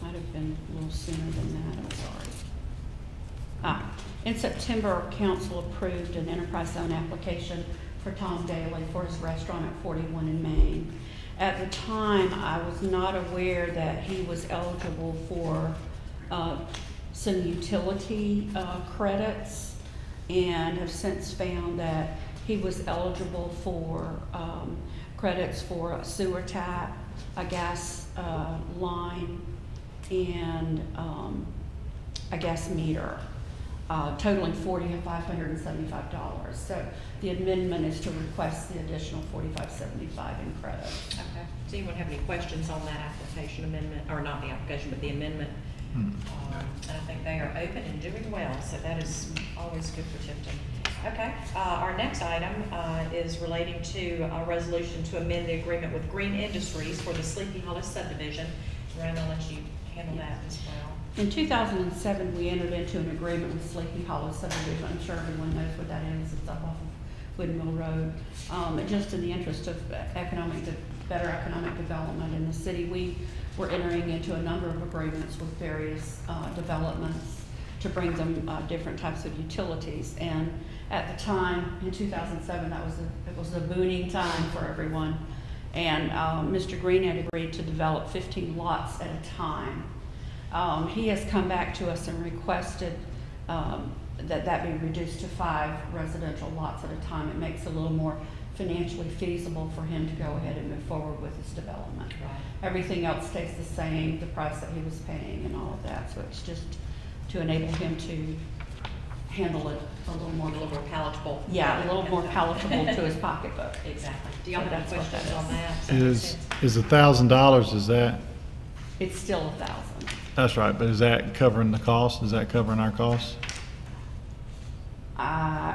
Might have been a little sooner than that, I'm sorry. In September, council approved an enterprise zone application for Tom Daly for his restaurant at 41 in Maine. At the time, I was not aware that he was eligible for some utility credits, and have since found that he was eligible for credits for a sewer tap, a gas line, and a gas meter, totaling $4,575. So the amendment is to request the additional $4,575 in credits. Okay. Does anyone have any questions on that application amendment, or not the application, but the amendment? And I think they are open and doing well, so that is always good for Tipton. Okay, our next item is relating to a resolution to amend the agreement with Green Industries for the Sleepy Hollow subdivision. Ryan, I'll let you handle that as well. In 2007, we entered into an agreement with Sleepy Hollow subdivision. I'm sure everyone knows what that is. It's up off of Woodmill Road. Just in the interest of better economic development in the city, we were entering into a number of agreements with various developments to bring them different types of utilities. And at the time, in 2007, it was a booming time for everyone. And Mr. Green had agreed to develop 15 lots at a time. He has come back to us and requested that be reduced to 5 residential lots at a time. It makes it a little more financially feasible for him to go ahead and move forward with his development. Right. Everything else stays the same, the price that he was paying and all of that. So it's just to enable him to handle it a little more. A little more palatable. Yeah, a little more palatable to his pocketbook. Exactly. Do y'all So have any that's what questions that on that? Is $1,000, is that, It's still 1,000. that's right, but is that covering the cost? Is that covering our costs?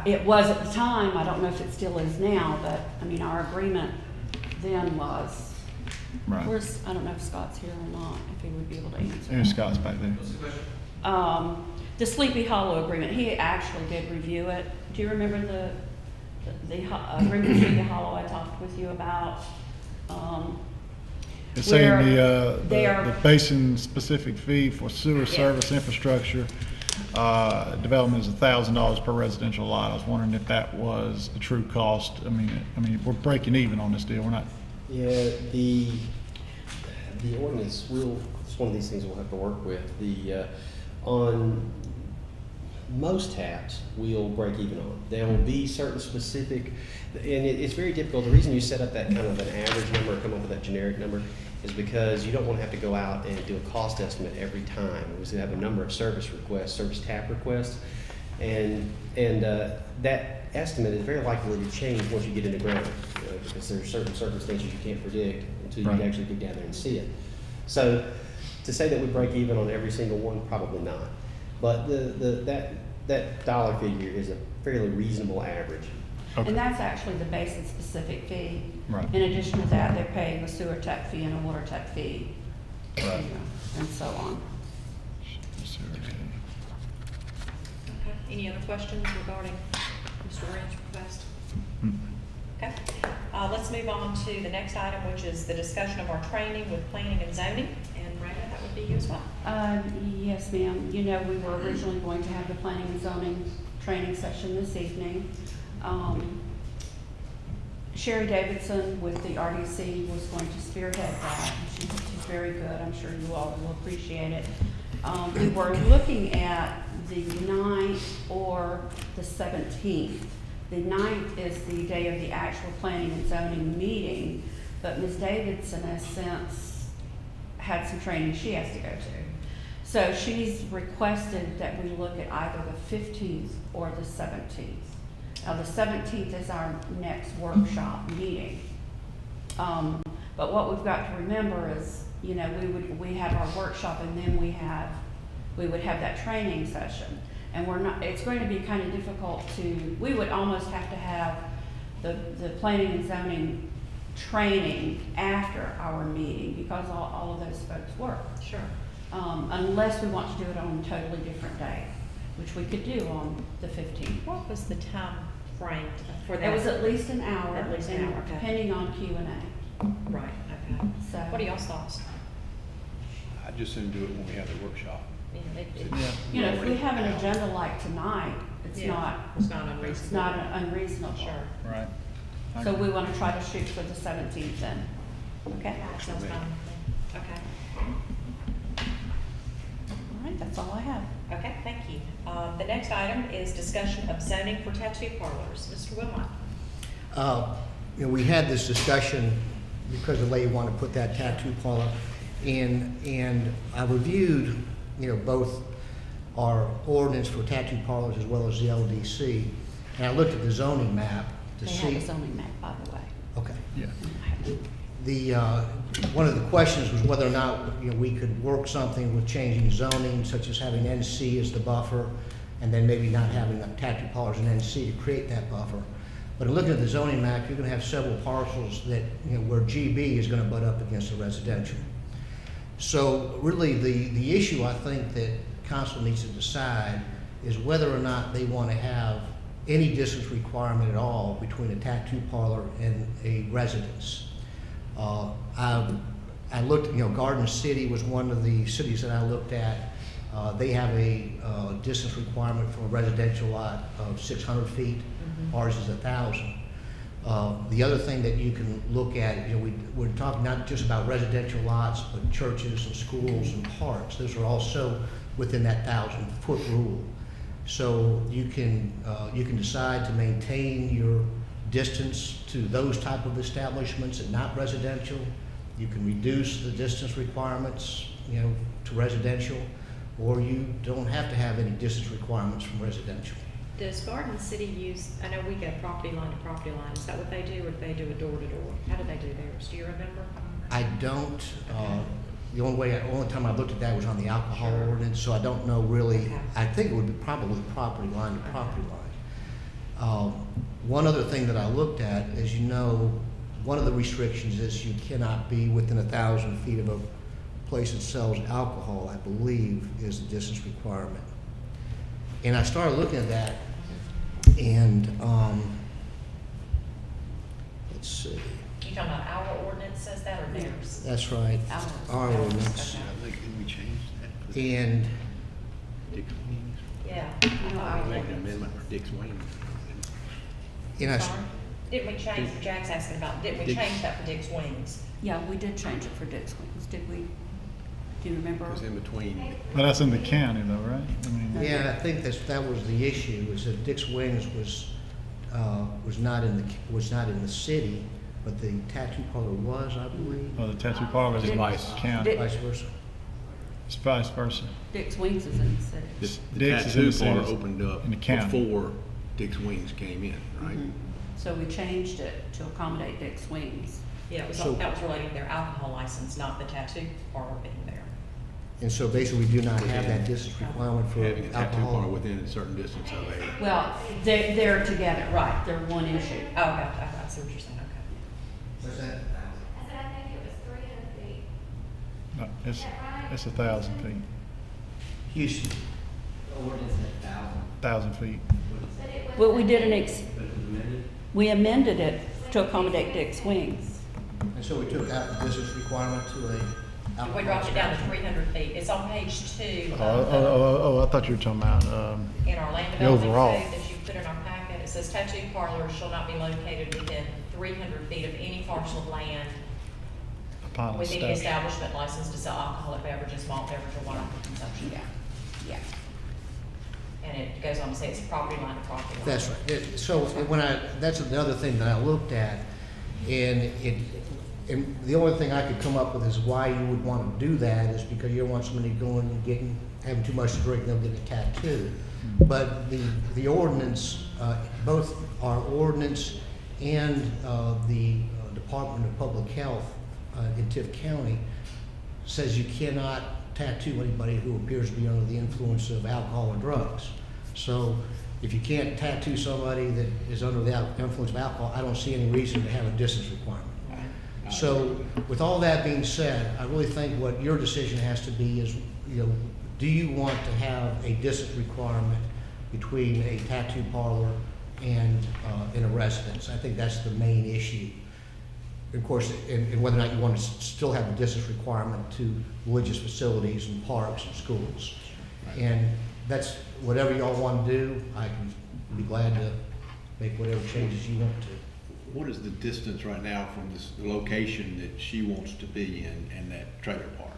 It was at the time, I don't know if it still is now, but, I mean, our agreement then was, Right. I don't know if Scott's here or not, if he would be able to answer. There's Scott's back there. The Sleepy Hollow agreement, he actually did review it. Do you remember the agreement with Sleepy Hollow I talked with you about? It's saying Where they are- the basin-specific fee for sewer service infrastructure, development is $1,000 per residential lot. I was wondering if that was a true cost. I mean, we're breaking even on this deal. We're not, Yeah, the ordinance it's one of these things we'll have to work with. On most taps, we'll break even on. There will be certain specific, and it's very difficult. The reason you set up that kind of an average number or come up with that generic number is because you don't want to have to go out and do a cost estimate every time. We have a number of service tap requests, and that estimate is very likely to change once you get in the ground, because there are certain circumstances you can't predict until Right. you actually get down there and see it. So to say that we break even on every single one, probably not. But that dollar figure is a fairly reasonable average. okay. And that's actually the basin-specific fee. Right. In addition to that, they're paying a sewer tap fee and a water tap fee, you Right. know, and so on. Okay. Any other questions regarding Mr. Wren's request? Mm. Okay. Let's move on to the next item, which is the discussion of our training with planning and zoning. And Brenda, that would be you as well. Yes, ma'am. You know, we were originally going to have the planning and zoning training session this evening. Sherry Davidson with the RDC was going to spearhead that. She's very good. I'm sure you all will appreciate it. We were looking at the 9th or the 17th. The 9th is the day of the actual planning and zoning meeting, but Ms. Davidson has since had some training she has to go to. So she's requested that we look at either the 15th or the 17th. Now, the 17th is our next workshop meeting. But what we've got to remember is, you know, we have our workshop and then we would have that training session. And it's going to be kind of difficult we would almost have to have the planning and zoning training after our meeting because all of those folks work. Sure. Unless we want to do it on a totally different day, which we could do on the 15th. What was the time frame for that? It was at least an hour. At least an and hour, okay. Depending on Q&A. Right, okay. So. What are y'all's thoughts? I just soon do it when we have the workshop. Yeah. You know, if we have an agenda like tonight, it's Yeah, not It's not unreasonable. It's not unreasonable. Sure. Right. I So agree. we want to try to shoot for the 17th then. Okay? Sounds fine. Okay. All right, that's all I have. Okay, thank you. The next item is discussion of zoning for tattoo parlors. Mr. Wilmot? You know, we had this discussion because the lady wanted to put that tattoo parlor in, and I reviewed, you know, both our ordinance for tattoo parlors as well as the LDC, and I looked at the zoning map to They see. have a zoning map, by the way. Okay. Yeah. One of the questions was whether or not, you know, we could work something with changing zoning, such as having NC as the buffer, and then maybe not having a tattoo parlors in NC to create that buffer. But in looking at the zoning map, you're gonna have several parcels that, you know, where GB is gonna butt up against the residential. So really, the issue I think that council needs to decide is whether or not they want to have any distance requirement at all between a tattoo parlor and a residence. I looked, you know, Garden City was one of the cities that I looked at. They have a distance requirement for a residential lot of 600 feet. Ours is 1,000. The other thing that you can look at, you know, we're talking not just about residential lots, but churches and schools and parks. Those are also within that 1,000-foot rule. So you can decide to maintain your distance to those type of establishments and not residential. You can reduce the distance requirements, you know, to residential, or you don't have to have any distance requirements from residential. Does Garden City use, I know we go property line to property line, is that what they do, or do they do a door to door? How do they do theirs, do you remember? I don't, the only time I looked at that was on the alcohol Sure. ordinance, so I don't know really. Okay. I think it would be probably property line to property line. One other thing that I looked at, as you know, one of the restrictions is you cannot be within 1,000 feet of a place that sells alcohol, I believe, is the distance requirement. And I started looking at that, and, let's see, You talking about our ordinance says that, or theirs? that's right, Ours. our ordinance. Okay. I think, didn't we change that? And Dick's Wings? Yeah. Make an amendment for Dick's Wings. And I, Sorry? Didn't we change, Jack's asking about, didn't we Dick's- change that for Dick's Wings? Yeah, we did change it for Dick's Wings, did we? Do you remember? Because in between, But that's in the county though, right? I mean, yeah, I think that was the issue, is that Dick's Wings was not in the city, but the tattoo parlor was, I believe, oh, the tattoo parlor is in Vice. county. vice versa. It's vice versa. Dick's Wings is in the city. the Dick's is in tattoo the parlor cities, opened up in the county. before Dick's Wings came in, right? Mhm. So we changed it to accommodate Dick's Wings. Yeah, it was, So- that was relating to their alcohol license, not the tattoo parlor being there. And so basically, we do not have that distance requirement for Having a tattoo parlor alcohol. within a certain distance of a, Well, they're together, right, they're one issue. Oh, I see what you're saying, okay. What's that? I said, I think it was 300 feet. No, it's 1,000 feet, Houston, Ordinance at 1,000. 1,000 feet. But it was. Well, we did But it was amended. we amended it to accommodate Dick's Wings. and so we took out the distance requirement to a alcohol. We dropped it down to establishment. 300 feet. It's on page 2 Oh, I thought you were talking about, in our land the development overall. code that you put in our packet. It says tattoo parlors shall not be located within 300 feet of any parcel of land upon with any establishment. establishment licensed to sell alcoholic beverages, malt beverage, or wine for consumption. Yeah. And it goes on to say it's property line to property line. That's right. So that's another thing that I looked at, and and the only thing I could come up with is why you would want to do that is because you don't want somebody going and having too much to drink, and they'll get a tattoo. But the ordinance, both our ordinance and the Department of Public Health in Tift County says you cannot tattoo anybody who appears to be under the influence of alcohol or drugs. So if you can't tattoo somebody that is under the influence of alcohol, I don't see any reason to have a distance requirement. So with all that being said, I really think what your decision has to be is, do you want to have a distance requirement between a tattoo parlor and in a residence? I think that's the main issue. Of course, and whether or not you want to still have a distance requirement to religious facilities and parks and schools. And that's whatever y'all want to do, I can be glad to make whatever changes you want to. what is the distance right now from the location that she wants to be in and that trailer park?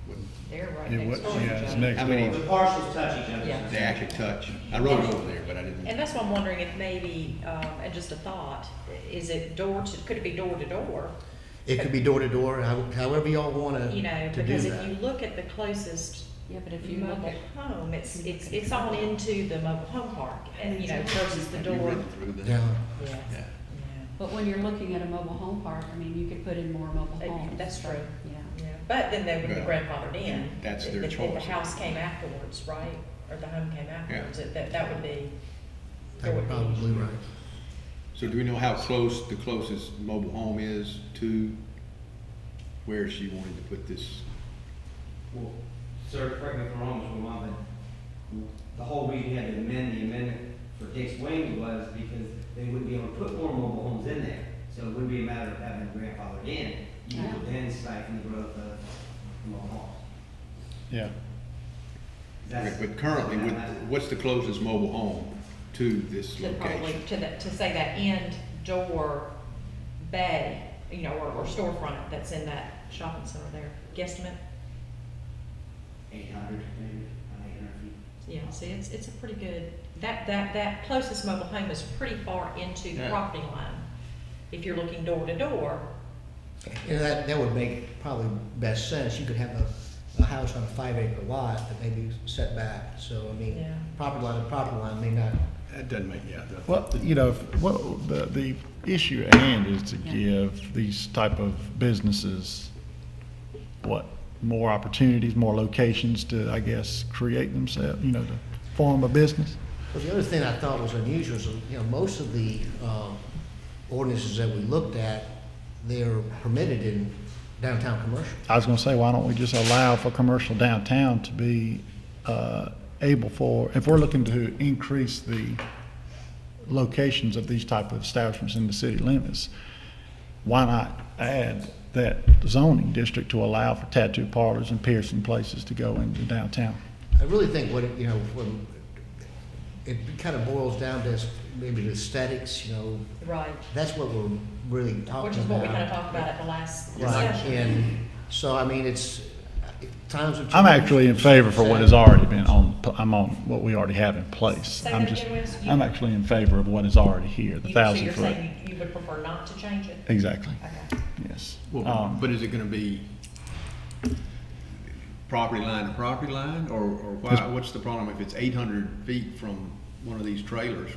What- They're right It next wa- door. to yeah, each it's other. next How many- door. The parcels touch each other. Yeah. They actually touch. I rode over there, but I didn't. And that's why I'm wondering if maybe, and just a thought, is it could it be door to door? It could be door to door, however y'all want You know, to do because if that. you look at the closest Yeah, but if you look mobile at, home, it's on into the mobile home park, and, versus the Have you door. ridden through that? Yeah. Yes. Yeah. but when you're looking at a mobile home park, I mean, you could put in more mobile homes. That's true. Yeah. Yeah, but then they would be Well, grandfathered in. that's If- their if choice. the house came afterwards, right, or the home came afterwards, that would be. there That would be- probably right. So do we know how close the closest mobile home is to where she wanted to put this? Well, sir, correct me if I'm wrong, Mr. Lamont, but the whole reason you had to amend the amendment for Dick's Wings was because they wouldn't be able to put more mobile homes in there. So it wouldn't be a matter of having a grandfather in. You would then stifle the growth of mobile homes. Yeah. That's- But currently, what's the closest mobile home to this To probably, location? to say that end door bay, or storefront that's in that shopping center there, guesstimate? 800, maybe, 800 feet. Yeah, see, it's a pretty good, that closest mobile home is pretty far into the Yeah. property line. If you're looking door to door, And that would make probably best sense. You could have a house on a 5-acre lot that may be set back. So, I mean, Yeah. property line to property line may not That doesn't make, yeah. Well, you know, the issue at hand is to give these type of businesses, more opportunities, more locations to, I guess, create themselves, to form a business. Well, the other thing I thought was unusual is, most of the ordinances that we looked at, they're permitted in downtown commercial. I was gonna say, why don't we just allow for commercial downtown to be able for, if we're looking to increase the locations of these type of establishments in the city limits, why not add that zoning district to allow for tattoo parlors and piercing places to go into downtown? I really think what when it kind of boils down to maybe the aesthetics, Right. that's what we're really talking about. Which is what we kind of talked about at the last Right, discussion. and so, I mean, times have changed. I'm actually in favor for what has already been I'm on what we already have in place. Say I'm that just, again, Wes. I'm actually in favor of what is already here, the So 1,000 you're foot. saying you would prefer not to change it? Exactly, Okay. yes. Well, but is it gonna be property line to property line, or what's the problem if it's 800 feet from one of these trailers?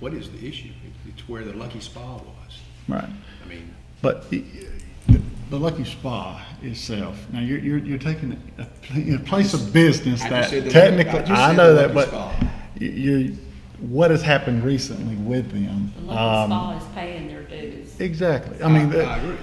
What is the issue? It's where the Lucky Spa was. Right. I mean, But the Lucky Spa itself, now you're taking a place of business I that just said the- technically, I just I said know the that, Lucky but Spa. what has happened recently with them? The local spa is paying their dues. Exactly. I mean, I agree.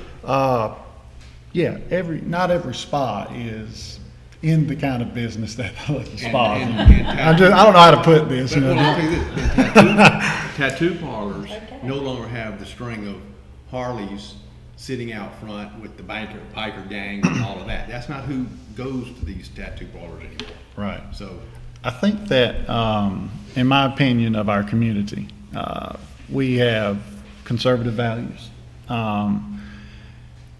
yeah, not every spa is in the kind of business that the Lucky Spa is in. and I don't know how to put this, But well, I'll tell you this, the tattoo parlors no longer have the string of Harleys sitting out front with the biker gang and all of that. That's not who goes to these tattoo parlors anymore. Right. So, I think that, in my opinion of our community, we have conservative values.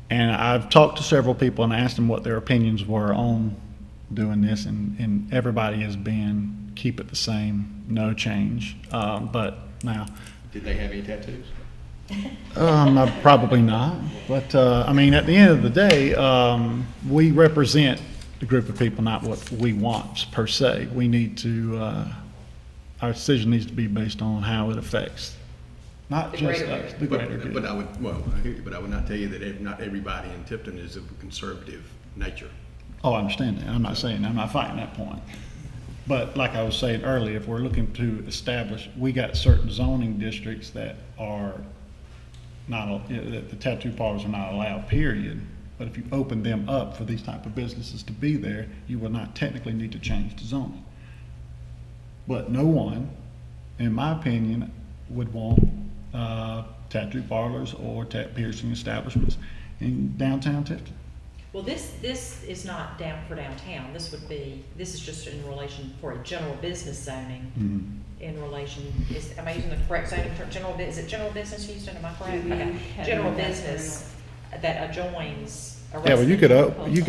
And I've talked to several people and asked them what their opinions were on doing this, and everybody has been, keep it the same, no change. But now, did they have any tattoos? probably not. But, I mean, at the end of the day, we represent the group of people, not what we want per se. We need to, our decision needs to be based on how it affects, not The just greater us, good. the greater good. But I would, well, I hear you, but I would not tell you that not everybody in Tipton is of a conservative nature. Oh, I understand that. I'm not saying, I'm not fighting that point. But like I was saying earlier, if we're looking to establish, we got certain zoning districts that are not, that the tattoo parlors are not allowed, period. But if you open them up for these type of businesses to be there, you will not technically need to change the zoning. But no one, in my opinion, would want tattoo parlors or piercing establishments in downtown Tifton. Well, this is not for downtown. This is just in relation for a general business zoning. In relation, am I using the correct zoning term? Is it general business, Houston? Am I correct? Okay. General business that adjoins a Yeah, well, you could, residential you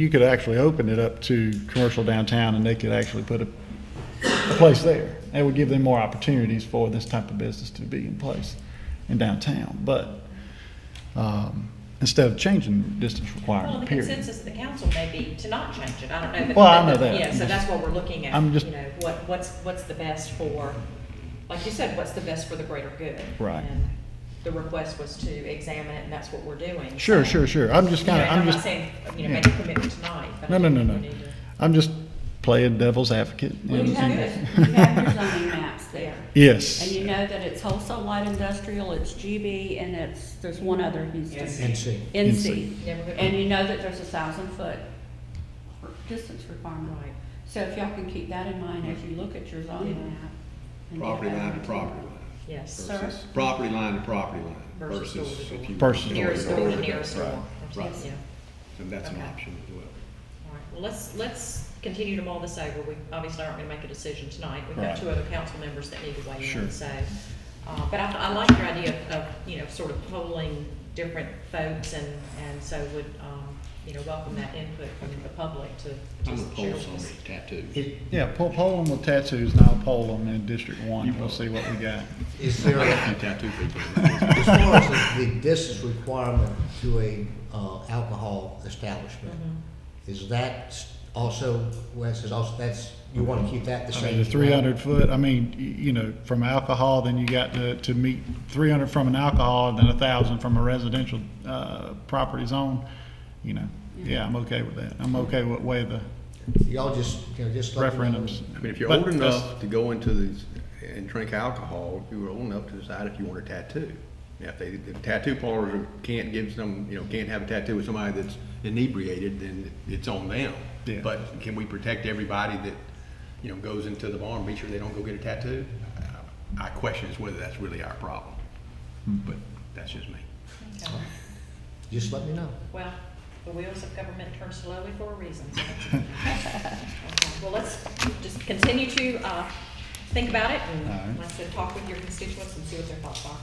could actually open it up to commercial downtown, and they could actually put a place there. It would give them more opportunities for this type of business to be in place in downtown. But, instead of changing the distance Well, requirement, the period. consensus of the council may be to not change it. I don't know. But Well, I know that. Yeah, so that's what we're looking at. I'm just- You know, what's the best for, like you said, what's the best for the greater good? Right. And the request was to examine it, and that's what we're doing. Sure, So, sure. I'm just you know, kind of, and I'm not just, saying, yeah. make a commitment tonight, but I no. think we need to. I'm just playing devil's advocate. Well, you and- have your zoning maps there. Yes. And you know that it's wholesale light industrial, it's GB, and there's one other, Houston. NC. NC. Neighborhood. And you know that there's a 1,000-foot distance requirement. Right. So if y'all can keep that in mind as you look at your zoning map. and get Property that line over to to property them. line. Yes, Sir? Versus property line to property line Versus door to versus door. if you. Versus door Nearest to door door. to nearest door. Right. Yeah. And that's an Okay. option as well. All right, well, let's continue to mull this over. We obviously aren't gonna make a decision tonight. We've got Right. 2 other council members that need to weigh Sure. in, so. But I like your idea of, sort of polling different folks and so would, welcome that input from the public to I'm just gonna share pull with some us. tattoos. Yeah, poll them with tattoos, and I'll poll them in District 1. We'll see what we got. Is I there, got a few tattoo people. as far as the distance requirement to a alcohol establishment, is that also, Wes, is also, that's, you want to keep that the I same? mean, the as well? 300 foot, I mean, you know, from alcohol, then you got to meet 300 from an alcohol, and then 1,000 from a residential, property zone, you know. Yeah, I'm okay with that. I'm okay with way the Y'all just, you know, just. let me know. referendums. I mean, if you're But old that's- enough to go into these and drink alcohol, you were old enough to decide if you want a tattoo. Now, if the tattoo parlors can't give some, you know, can't have a tattoo with somebody that's inebriated, then it's on them. Yeah. But can we protect everybody that, you know, goes into the bar and be sure they don't go get a tattoo? I question is whether that's really our problem, but that's just me. Okay. Just let me know. Well, the wheels of government turn slowly for a reason. So okay. Well, let's just continue to think about it and, All right. like I said, talk with your constituents and see what their thoughts are.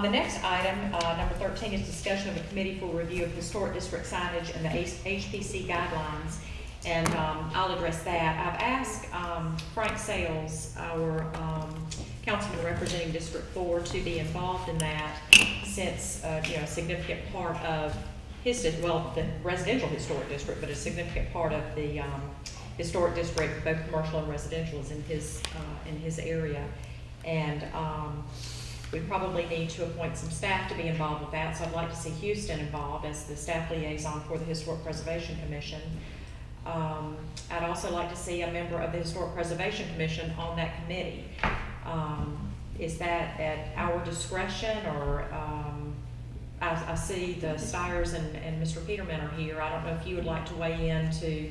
The next item, number 13, is discussion of a committee for review of historic district signage and the HPC guidelines. And I'll address that. I've asked Frank Sales, our councilman representing District 4, to be involved in that, since you know, a significant part of his, well, the residential historic district, but a significant part of the historic district, both commercial and residential, is in his area. And we probably need to appoint some staff to be involved with that, so I'd like to see Houston involved as the staff liaison for the Historic Preservation Commission. I'd also like to see a member of the Historic Preservation Commission on that committee. Is that at our discretion, or I see the Stiers and Mr. Peterman are here. I don't know if you would like to weigh in to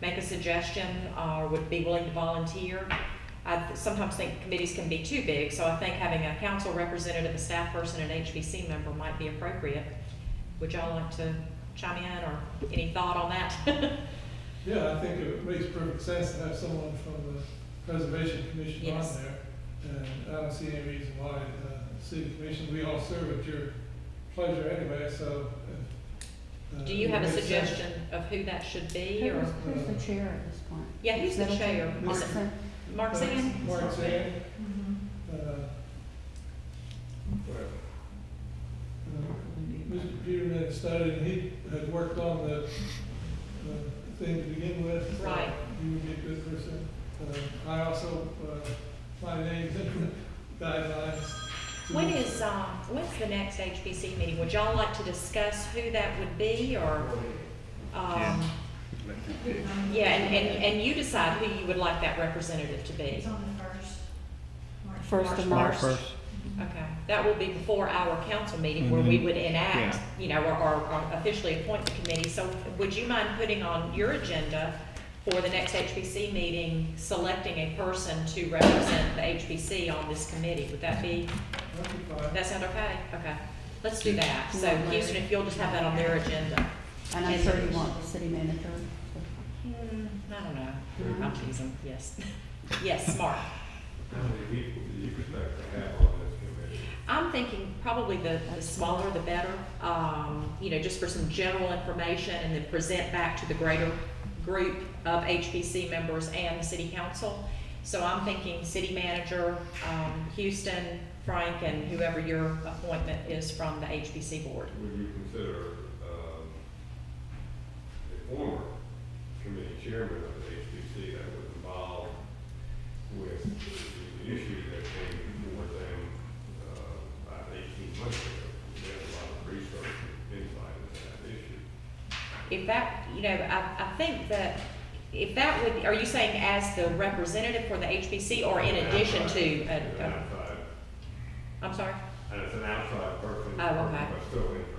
make a suggestion or would be willing to volunteer. I sometimes think committees can be too big, so I think having a council representative, a staff person, and an HBC member might be appropriate. Would y'all like to chime in, or any thought on that? Yeah, I think it makes perfect sense to have someone from the Preservation Commission on Yes. there. And I don't see any reason why the city commission, we all serve at your pleasure anyway, so. Do you have a it makes sense. suggestion of who that should be, or? Who's the chair at this point? Yeah, who's the Is that chair? okay? Is it Mark Mark Sand? Mark Sand. Mr. Peterman studied, and he had worked on the thing to begin with. so Right. He would be a good person. I also, my name's in the guidelines. When's the next HBC meeting? Would y'all like to discuss who that would be, or? Yeah, and you decide who you would like that representative to be. It's on the first. First of March. March. Okay, that will be before our council meeting where we would enact, Yeah. you know, or officially appoint the committee. So would you mind putting on your agenda for the next HBC meeting, selecting a person to represent the HBC on this committee? Would that be, that sound okay? Okay, let's do that. So Houston, if you'll just have that on their agenda. And I'm sure you want the city manager. I don't know, I'm teasing, yes. Yes, Mark. How many people do you expect to have on this committee? I'm thinking probably the smaller the better, you know, just for some general information, and then present back to the greater group of HBC members and the city council. So I'm thinking city manager, Houston, Frank, and whoever your appointment is from the HBC board. Would you consider a former committee chairman of the HBC that was involved with the issue that came before them about 18 months ago? They had a lot of research and insight into that issue. If that, you know, I think that if that would, are you saying as the representative for the HBC, or in addition to? It's an outside, I'm sorry? and it's an outside person. Oh, okay. But still interested.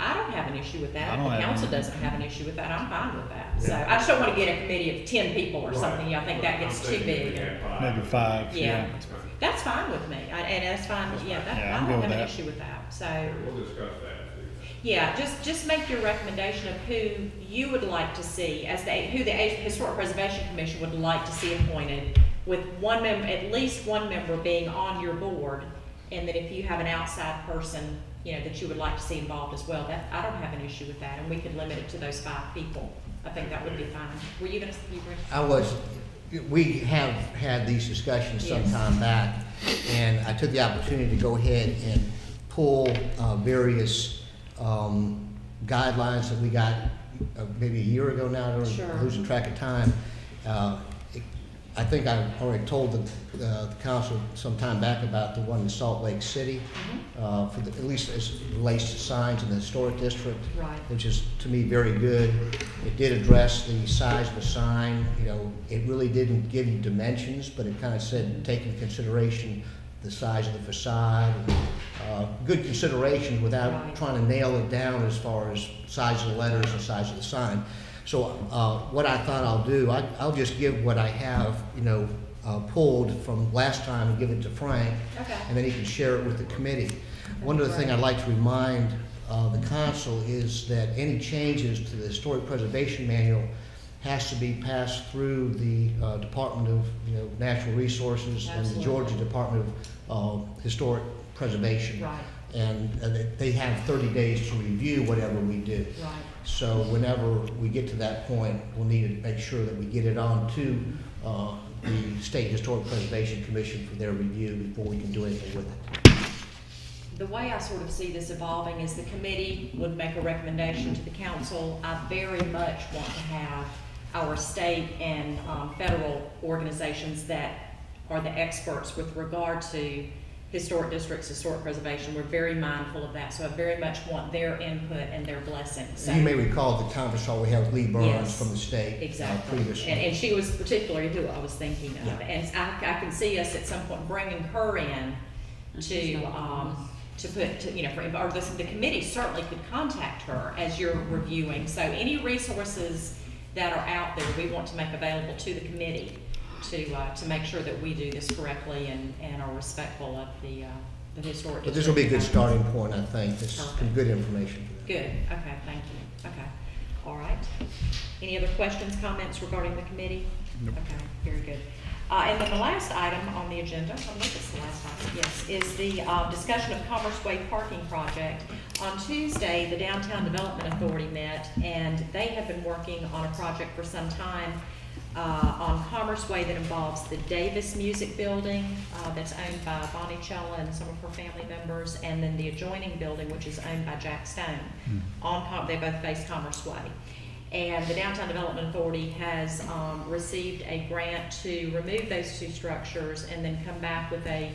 I don't have an issue with that. I If don't the have council any. doesn't have an issue with that, I'm fine with that. So I just don't want to get a committee of 10 people or something. I think that gets too big. Maybe 5, Yeah, yeah. that's fine with me. And that's fine, yeah, Yeah, I I'm good don't with have an that. issue with that. So, We'll discuss that too. yeah, just make your recommendation of who you would like to see as who the Historic Preservation Commission would like to see appointed, with one member, at least one member being on your board, and that if you have an outside person, you know, that you would like to see involved as well, that, I don't have an issue with that, and we could limit it to those 5 people. I think that would be fine. Were you gonna, I was, we have had these discussions some Yes. time back, and I took the opportunity to go ahead and pull various guidelines that we got maybe a year ago now, or Sure. losing track of time. I think I already told the council some time back about the one in Salt Lake City, for at least as it relates to signs in the historic district, Right. which is, to me, very good. It did address the size of the sign. It really didn't give you dimensions, but it kind of said, take into consideration the size of the facade, good considerations without Right. trying to nail it down as far as size of the letters and size of the sign. So what I thought I'll do, I'll just give what I have, pulled from last time and give it to Frank, Okay. and then he can share it with the committee. One of the things I'd like to remind the council is that any changes to the Historic Preservation Manual has to be passed through the Department of Natural Resources and the Absolutely. Georgia Department of Historic Preservation. Right. And they have 30 days to review whatever we do. Right. So whenever we get to that point, we'll need to make sure that we get it on to the State Historic Preservation Commission for their review before we can do anything with it. The way I sort of see this evolving is the committee would make a recommendation to the council. I very much want to have our state and federal organizations that are the experts with regard to historic districts, historic preservation. We're very mindful of that, so I very much want their input and their blessing. So, You may recall the conference call we had with Lee Burns Yes, from the state exactly. previously. And she was particularly who I was thinking of. Yeah. And I can see us at some point bringing her in to put, or the committee certainly could contact her as you're reviewing. So any resources that are out there, we want to make available to the committee to make sure that we do this correctly and are respectful of the historic. But this will be a good district. starting point, I think. This is some Perfect. good information for them. Good, okay, thank you, okay, all right. Any other questions, comments regarding the committee? Nope. Okay, very good. And then the last item on the agenda, I believe it's the last item, yes, is the discussion of Commerce Way parking project. On Tuesday, the Downtown Development Authority met, and they have been working on a project for some time on Commerce Way that involves the Davis Music Building that's owned by Bonnie Chella and some of her family members, and then the adjoining building, which is owned by Jack Stone. They both face Commerce Way. And the Downtown Development Authority has received a grant to remove those two structures and then come back with a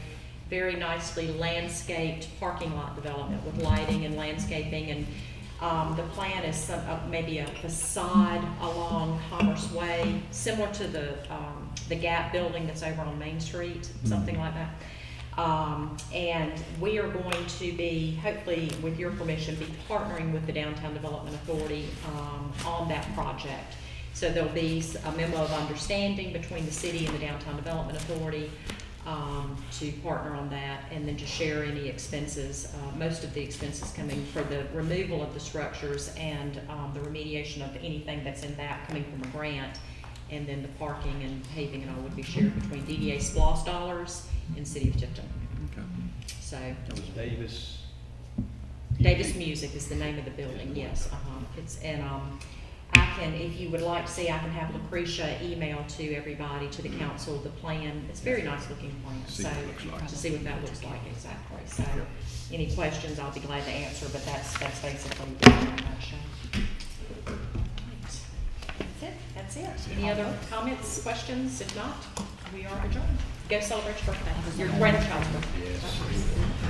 very nicely landscaped parking lot development with lighting and landscaping. And the plan is maybe a facade along Commerce Way, similar to the Gap building that's over on Main Street, something like that. And we are going to be, hopefully with your permission, be partnering with the Downtown Development Authority on that project. So there'll be a memo of understanding between the city and the Downtown Development Authority to partner on that, and then to share any expenses, most of the expenses coming for the removal of the structures and the remediation of anything that's in that coming from a grant. And then the parking and paving and all would be shared between DDA SPLOST dollars and City of Tifton. Okay. So That was Davis. Davis Music is the name of the building, yes, It's, and, I can, if you would like to see, I can have Lucretia email to everybody, to the council, the plan. It's a very nice looking plan, See so, what it looks like. to see what that looks like, exactly. So, any questions, I'll be glad to answer, but that's basically it in a nutshell. That's it. Any other comments, questions? If not, we are adjourned. Go celebrate your birthday, your grandchild's birthday.